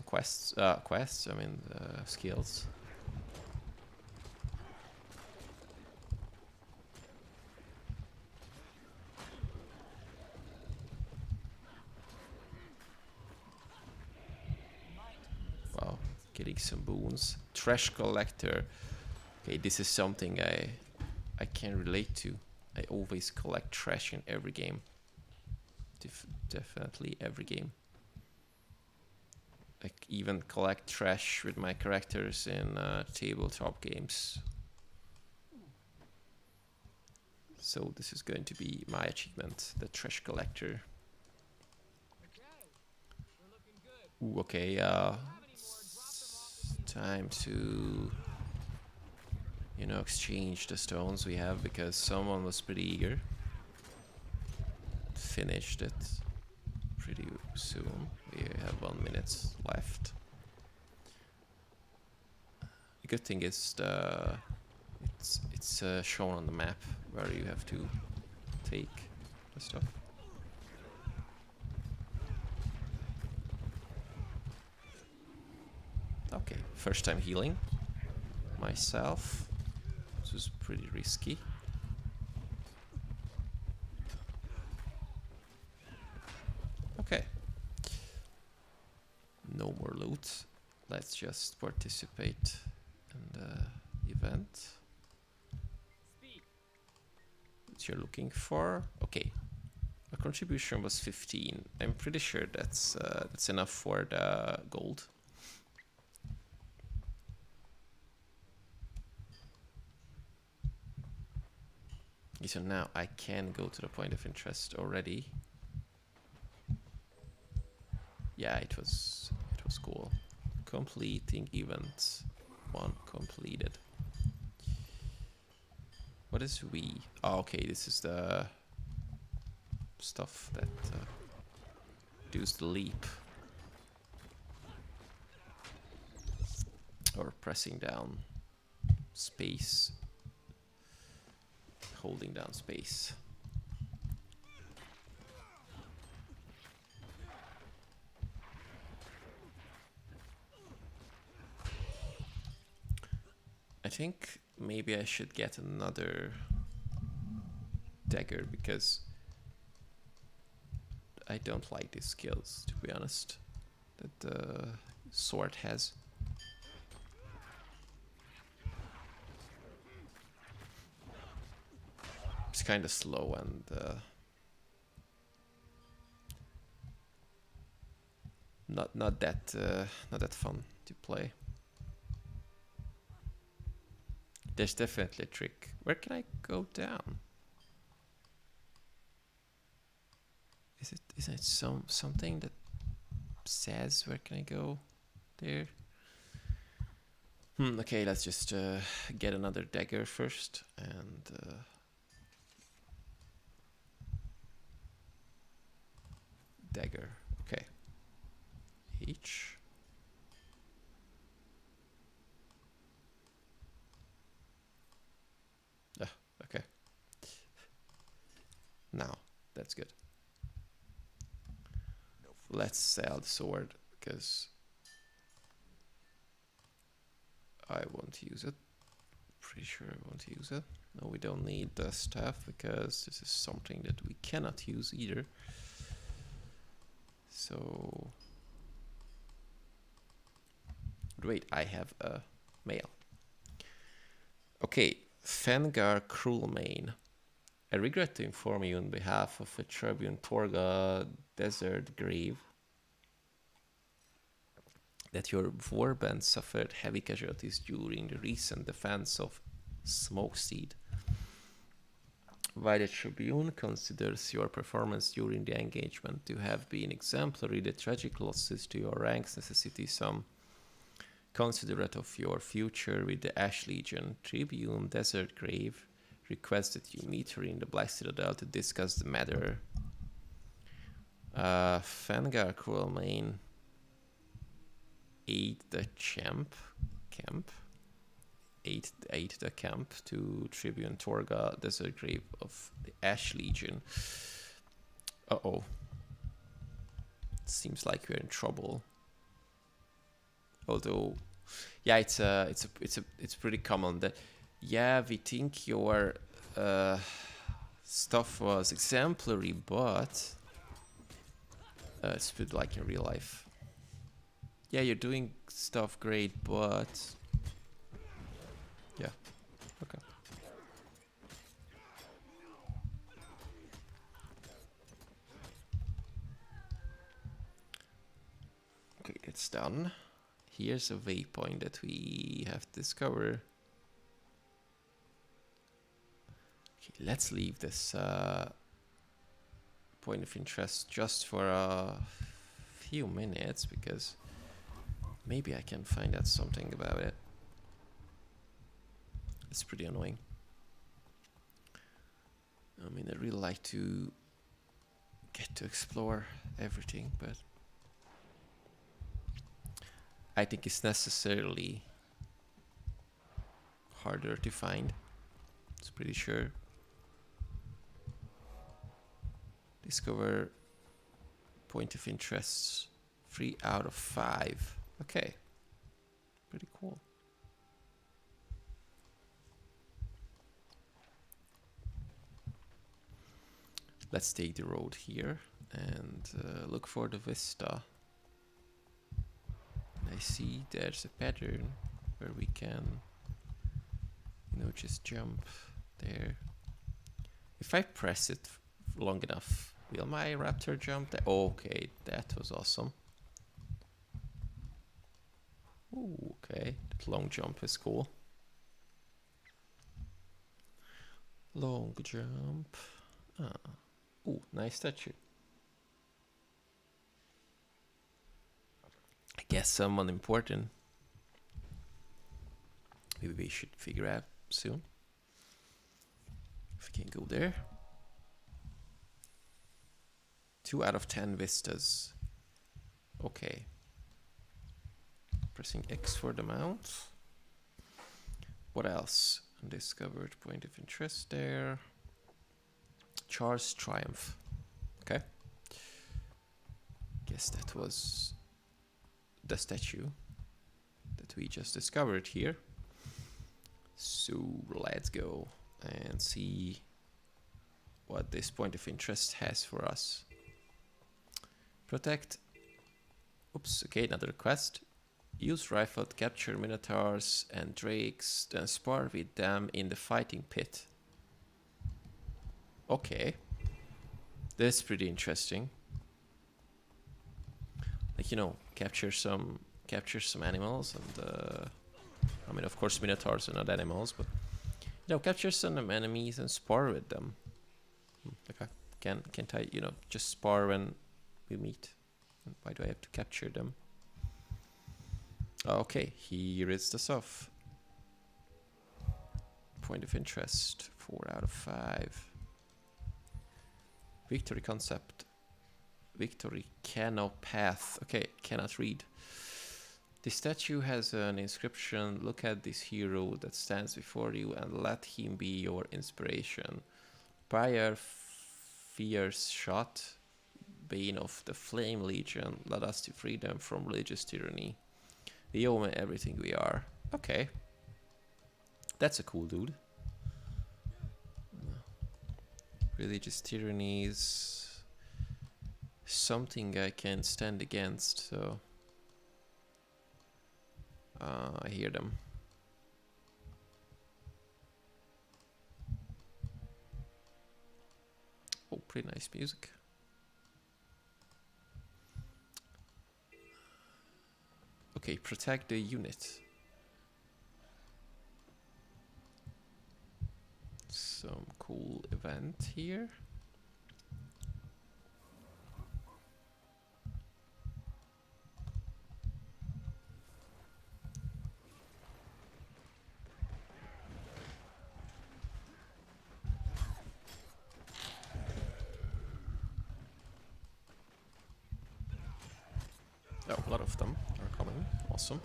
quests. I mean, skills. Wow, getting some boons. Trash collector. Okay, this is something I can relate to. I always collect trash in every game. Definitely every game. I even collect trash with my characters in tabletop games. So this is going to be my achievement, the trash collector. Ooh, okay, time to, you know, exchange the stones we have because someone was pretty eager. Finished it pretty soon. We have 1 minute left. The good thing is it's shown on the map where you have to take the stuff. Okay, first time healing myself. This was pretty risky. Okay. No more loot. Let's just participate in the event. What you're looking for? Okay. Our contribution was 15. I'm pretty sure that's enough for the gold. So now I can go to the point of interest already. Yeah, it was cool. Completing event 1 completed. What is we? Oh, okay, this is the stuff that does the leap. Or pressing down space. Holding down space. I think maybe I should get another dagger because I don't like these skills, to be honest, that the sword has. It's kind of slow and not that fun to play. There's definitely a trick. Where can I go down? Isn't it something that says where can I go there? Okay, let's just get another dagger first and dagger. Okay. H. Okay. Now, that's good. Let's sell the sword, because I won't use it. Pretty sure I won't use it. No, we don't need the staff, because this is something that we cannot use either. So... Wait, I have a mail. Okay, Fengar Cruelmane. I regret to inform you on behalf of a Tribune Torga Desert Grave that your warband suffered heavy casualties during the recent defense of Smokeseed. While the Tribune considers your performance during the engagement to have been exemplary, the tragic losses to your ranks necessitate some considerate of your future with the Ash Legion. Tribune Desert Grave requests that you meet her in the Black Citadel to discuss the matter. Fengar Cruelmane ate the camp. Ate the camp to Tribune Torga Desert Grave of the Ash Legion. Uh-oh. Seems like we're in trouble. Although, yeah, it's pretty common that, yeah, we think your stuff was exemplary, but it's a bit like in real life. Yeah, you're doing stuff great, but yeah, okay. Okay, that's done. Here's a waypoint that we have discovered. Okay, let's leave this point of interest just for a few minutes, because maybe I can find out something about it. It's pretty annoying. I mean, I really like to get to explore everything, but I think it's necessarily harder to find. It's pretty sure. Discover point of interest 3 out of 5. Okay. Pretty cool. Let's take the road here and look for the vista. I see there's a pattern where we can, you know, just jump there. If I press it long enough, will my raptor jump there? Okay, that was awesome. Ooh, okay, that long jump is cool. Long jump. Ooh, nice statue. I guess someone important. Maybe we should figure out soon if we can go there. 2 out of 10 vistas. Okay. Pressing X for the mount. What else? Undiscovered point of interest there. Charles Triumph. Okay. Guess that was the statue that we just discovered here. So let's go and see what this point of interest has for us. Protect. Oops, okay, another quest. Use rifle to capture minotaurs and drakes, then spar with them in the fighting pit. Okay. That's pretty interesting. Like, you know, capture some animals and I mean, of course minotaurs are not animals, but you know, capture some enemies and spar with them. Okay. Can't I, you know, just spar when we meet? Why do I have to capture them? Okay, here is the stuff. Point of interest, 4 out of 5. Victory concept. Victory cannot path. Okay, cannot read. The statue has an inscription. Look at this hero that stands before you and let him be your inspiration. Prior fierce shot, bane of the Flame Legion, led us to freedom from religious tyranny. We owe him everything we are. Okay. That's a cool dude. Religious tyranny is something I can stand against, so I hear them. Oh, pretty nice music. Okay, protect the unit. Some cool event here. Oh, a lot of them are coming. Awesome.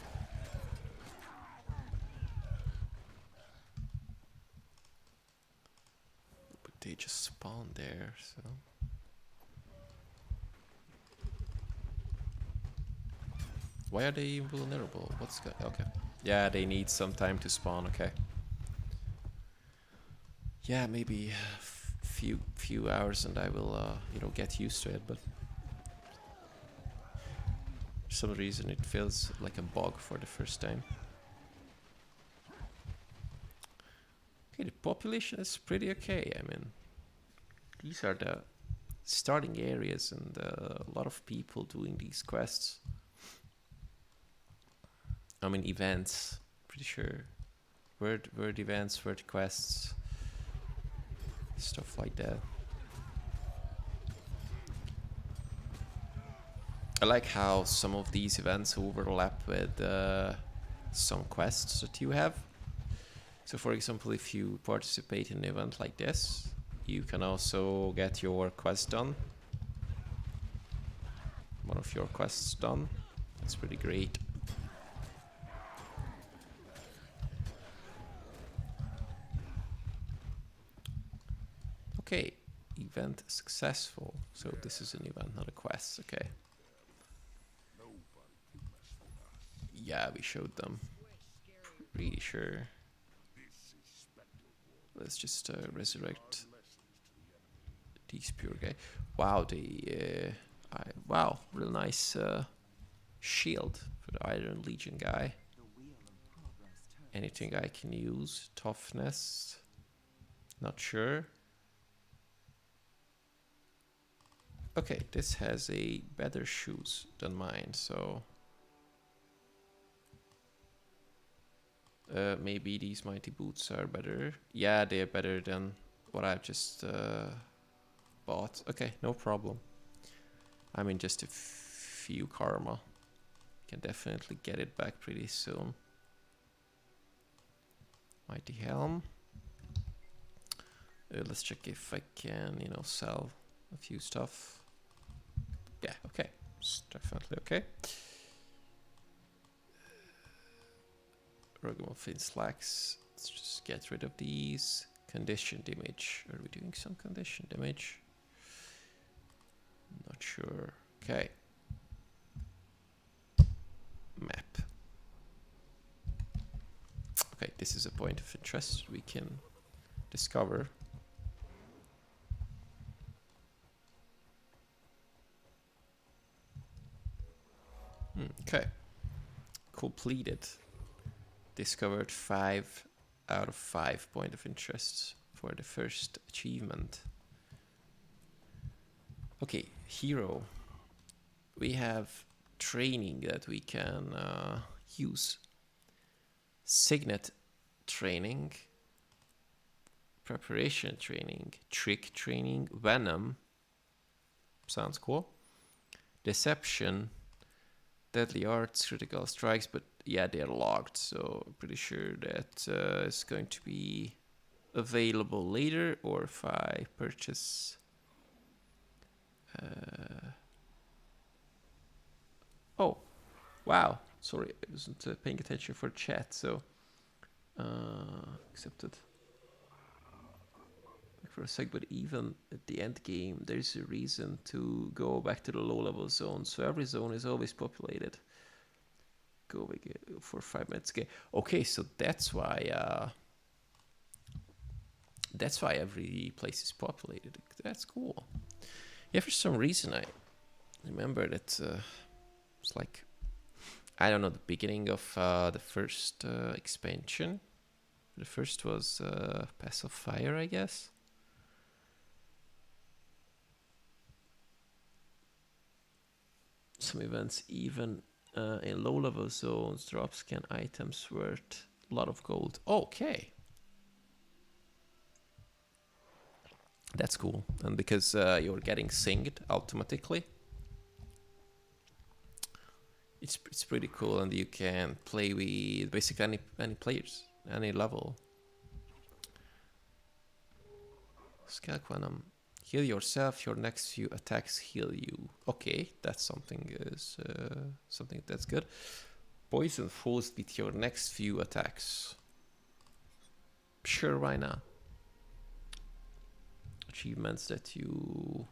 But they just spawn there, so. Why are they invulnerable? What's good? Okay. Yeah, they need some time to spawn. Okay. Yeah, maybe a few hours, and I will, you know, get used to it. But for some reason, it feels like a bug for the first time. Okay, the population is pretty okay. I mean, these are the starting areas, and a lot of people doing these quests. I mean, events. Pretty sure. Word events, word quests. Stuff like that. I like how some of these events overlap with some quests that you have. So for example, if you participate in an event like this, you can also get your quest done. One of your quests done. That's pretty great. Okay, event successful. So this is an event, not a quest. Okay. Yeah, we showed them. Pretty sure. Let's just resurrect these pure guy. Wow, wow, real nice shield for the Iron Legion guy. Anything I can use? Toughness? Not sure. Okay, this has a better shoes than mine, so maybe these mighty boots are better. Yeah, they're better than what I've just bought. Okay, no problem. I mean, just a few karma. Can definitely get it back pretty soon. Mighty helm. Let's check if I can, you know, sell a few stuff. Yeah, okay. It's definitely okay. Ragamuffin slacks. Let's just get rid of these. Condition damage. Are we doing some condition damage? Not sure. Okay. Map. Okay, this is a point of interest we can discover. Okay. Completed. Discovered 5 out of 5 point of interest for the first achievement. Okay, hero. We have training that we can use. Signet training, preparation training, trick training, venom. Sounds cool. Deception, deadly arts, critical strikes, but yeah, they're locked, so I'm pretty sure that is going to be available later, or if I purchase. Oh, wow! Sorry, I wasn't paying attention for chat, so accepted. For a sec, but even at the end game, there's a reason to go back to the low-level zone. So every zone is always populated. Go back for 5 minutes. Okay, so that's why every place is populated. That's cool. Yeah, for some reason I remember that it's like, I don't know, the beginning of the first expansion. The first was Pass of Fire, I guess. Some events even in low-level zones drop scan items worth a lot of gold. Okay. That's cool. And because you're getting synced automatically, it's pretty cool, and you can play with basically any players, any level. Scalp Venom. Heal yourself, your next few attacks heal you. Okay, that's something that's good. Poison falls with your next few attacks. Sure, why not? Achievements that you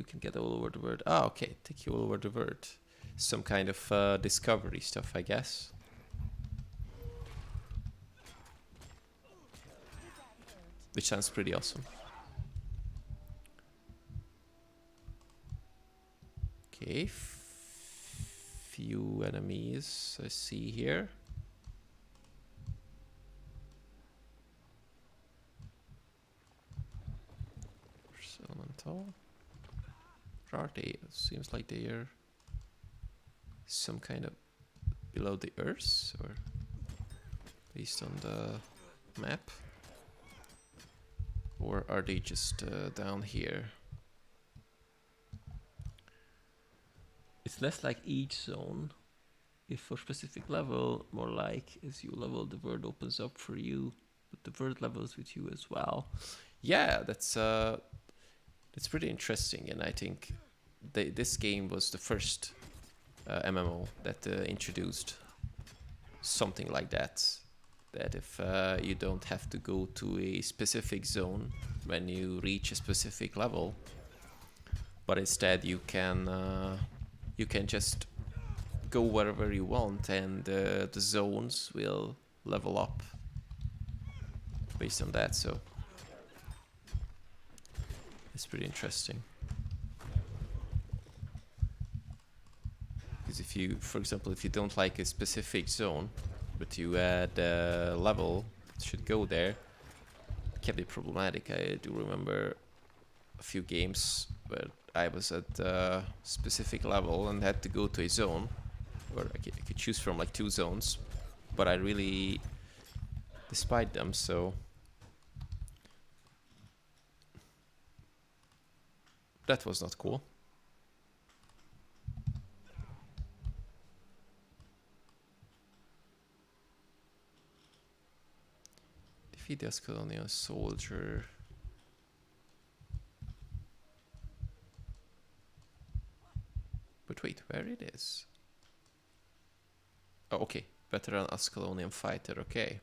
can get all over the world. Ah, okay, take you all over the world. Some kind of discovery stuff, I guess. Which sounds pretty awesome. Okay, few enemies I see here. Elemental. Where are they? It seems like they are some kind of below the earth, or based on the map. Or are they just down here? It's less like each zone. If for specific level, more like as you level, the world opens up for you, but the world levels with you as well. Yeah, that's pretty interesting, and I think this game was the first MMO that introduced something like that. That if you don't have to go to a specific zone when you reach a specific level, but instead you can just go wherever you want, and the zones will level up based on that. So it's pretty interesting. Because if you, for example, if you don't like a specific zone, but you add a level that should go there, it can be problematic. I do remember a few games where I was at a specific level and had to go to a zone where I could choose from like 2 zones, but I really despised them, so that was not cool. Defeat the colonial soldier. But wait, where it is? Oh, okay. Veteran Ascalonian fighter, okay.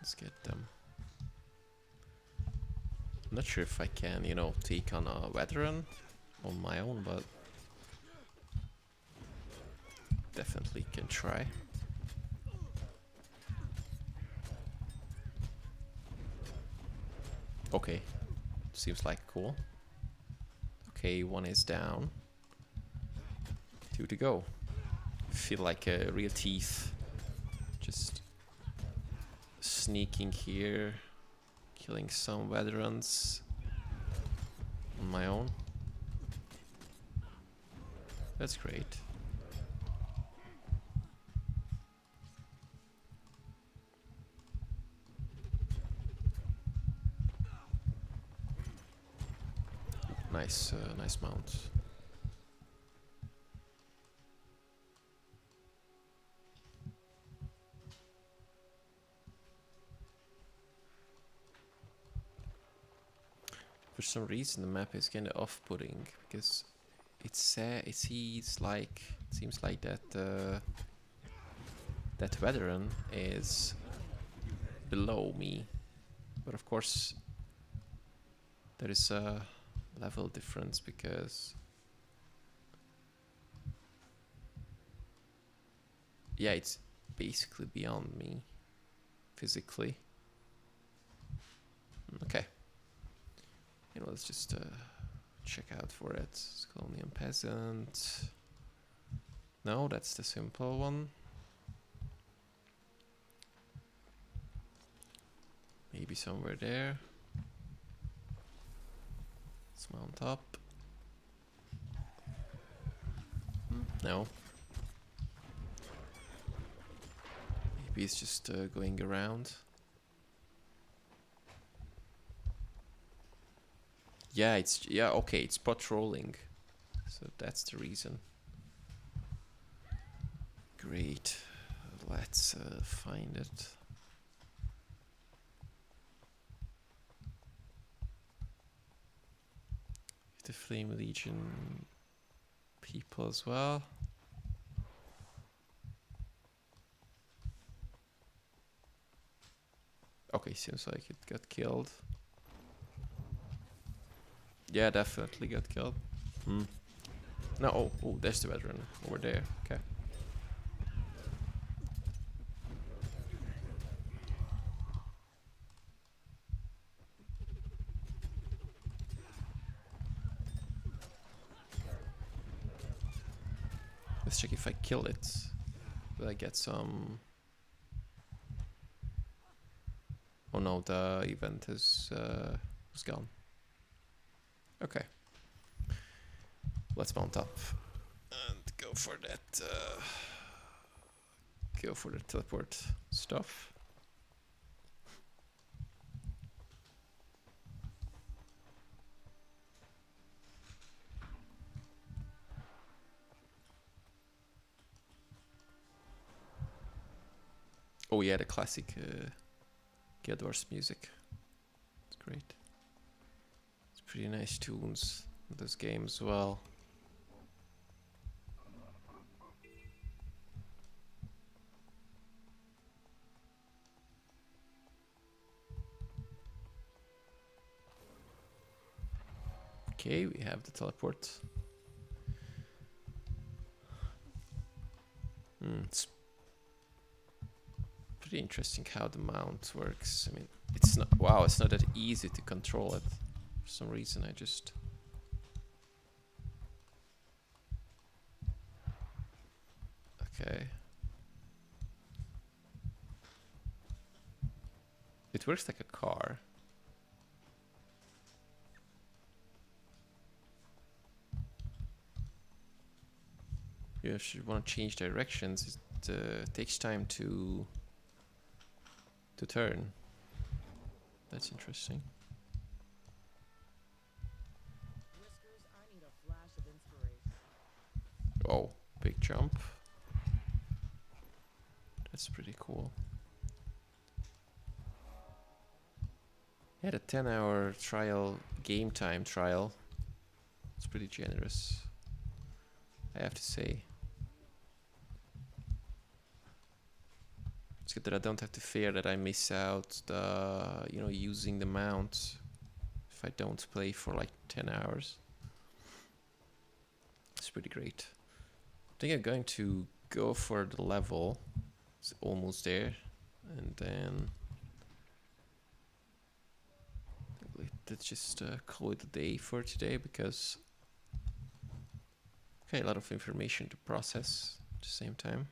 Let's get them. I'm not sure if I can, you know, take on a veteran on my own, but definitely can try. Okay, seems like cool. Okay, one is down. 2 to go. Feel like a real thief. Just sneaking here, killing some veterans on my own. That's great. Nice, nice mount. For some reason, the map is kind of off-putting because it seems like that that veteran is below me, but of course there is a level difference because yeah, it's basically beyond me physically. Okay. You know, let's just check out for it. Scalonian peasant. No, that's the simple one. Maybe somewhere there. Let's mount up. No. Maybe it's just going around. Yeah, okay, it's patrolling. So that's the reason. Great. Let's find it. The Flame Legion people as well. Okay, seems like it got killed. Yeah, definitely got killed. No, oh, there's the veteran over there. Okay. Let's check if I kill it. Will I get some... Oh no, the event is gone. Okay. Let's mount up and go for that. Go for the teleport stuff. Oh yeah, the classic Guild Wars music. It's great. It's pretty nice tunes in this game as well. Okay, we have the teleport. It's pretty interesting how the mount works. I mean, it's not... Wow, it's not that easy to control it. For some reason, I just... Okay. It works like a car. If you want to change directions, it takes time to turn. That's interesting. Whiskers, I need a flash of inspiration. Oh, big jump. That's pretty cool. Had a 10-hour trial, game time trial. It's pretty generous, I have to say. It's good that I don't have to fear that I miss out the, you know, using the mount if I don't play for like 10 hours. It's pretty great. I think I'm going to go for the level. It's almost there. And then let's just call it a day for today, because okay, a lot of information to process at the same time.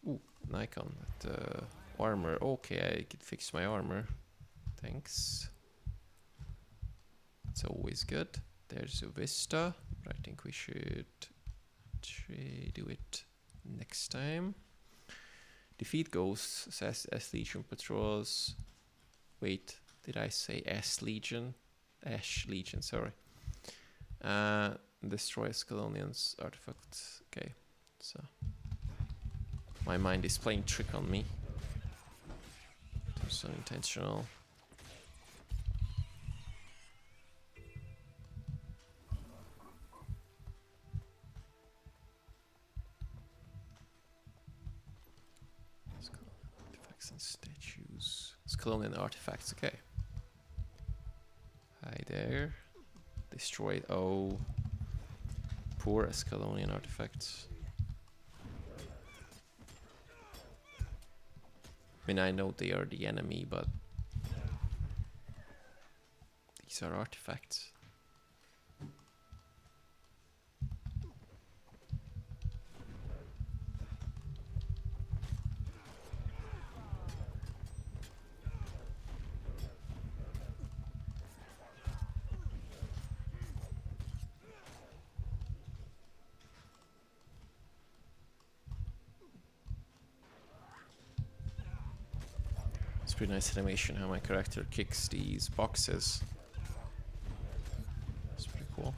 Ooh, an icon with armor. Okay, I can fix my armor. Thanks. It's always good. There's a vista, but I think we should do it next time. Defeat ghosts, says S Legion patrols. Wait, did I say S Legion? Ash Legion, sorry. Destroy Scalonian's artifacts. Okay, so my mind is playing trick on me. It's unintentional. Artifacts and statues. Scalonian artifacts, okay. Hi there. Destroy. Oh, poor Escalonian artifacts. I mean, I know they are the enemy, but these are artifacts. It's pretty nice animation how my character kicks these boxes. It's pretty cool.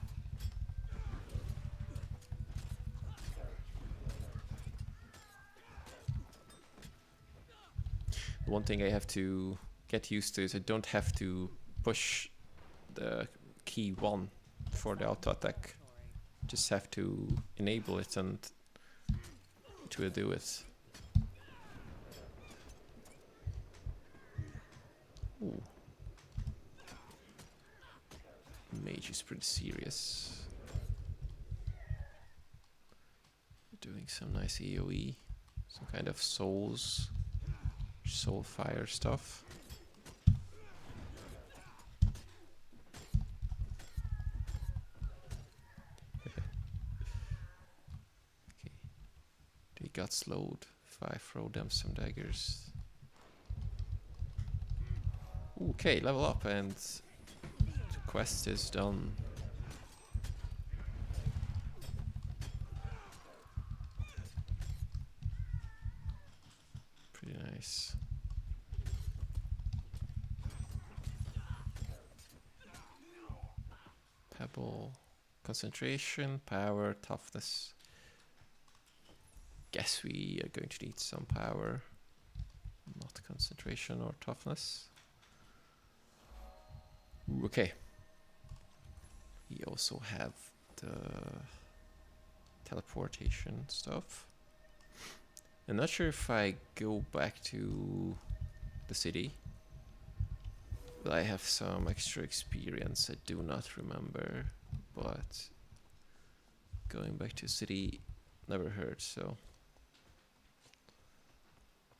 The one thing I have to get used to is I don't have to push the key 1 for the auto attack. Just have to enable it and it will do it. Ooh. Mage is pretty serious. Doing some nice AoE, some kind of soul fire stuff. Okay, they got slowed if I throw them some daggers. Okay, level up and the quest is done. Pretty nice. Pebble, concentration, power, toughness. Guess we are going to need some power, not concentration or toughness. Ooh, okay. We also have the teleportation stuff. I'm not sure if I go back to the city, but I have some extra experience I do not remember, but going back to the city never hurt, so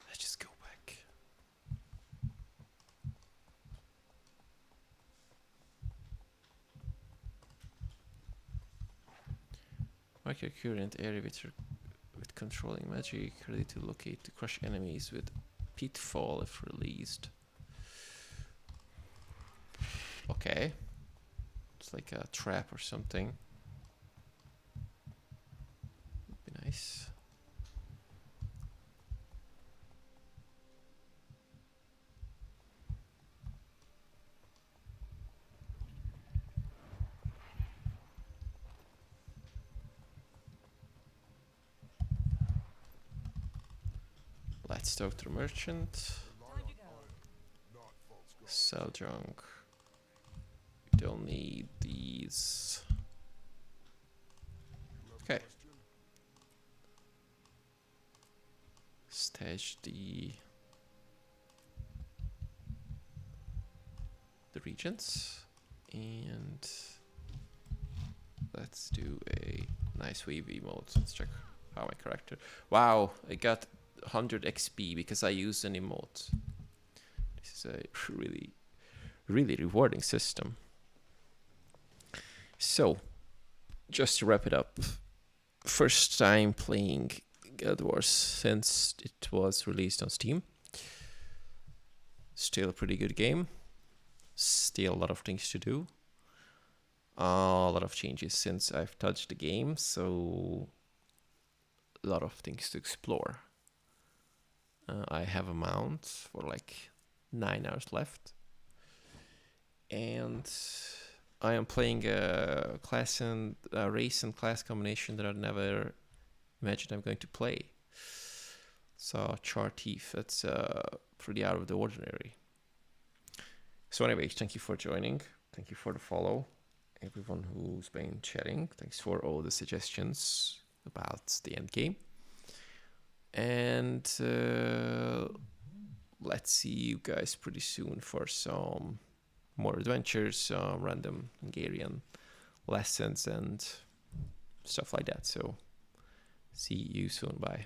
let's just go back. Mark your current area with controlling magic, ready to locate to crush enemies with pitfall if released. Okay. It's like a trap or something. Would be nice. Let's talk to the merchant. Time to go. Not false gods. Sell junk. We don't need these. You have a Okay. question? Stash the regents, and let's do a nice wave emote. Let's check how my character. Wow, I got 100 XP because I used an emote. This is a really rewarding system. So, just to wrap it up, first time playing Guild Wars since it was released on Steam. Still a pretty good game. Still a lot of things to do. A lot of changes since I've touched the game, so a lot of things to explore. I have a mount for like 9 hours left, and I am playing a class and a race and class combination that I never imagined I'm going to play. So Char Thief, that's pretty out of the ordinary. So anyway, thank you for joining. Thank you for the follow. Everyone who's been chatting. Thanks for all the suggestions about the end game. And let's see you guys pretty soon for some more adventures, random Hungarian lessons and stuff like that. So see you soon. Bye.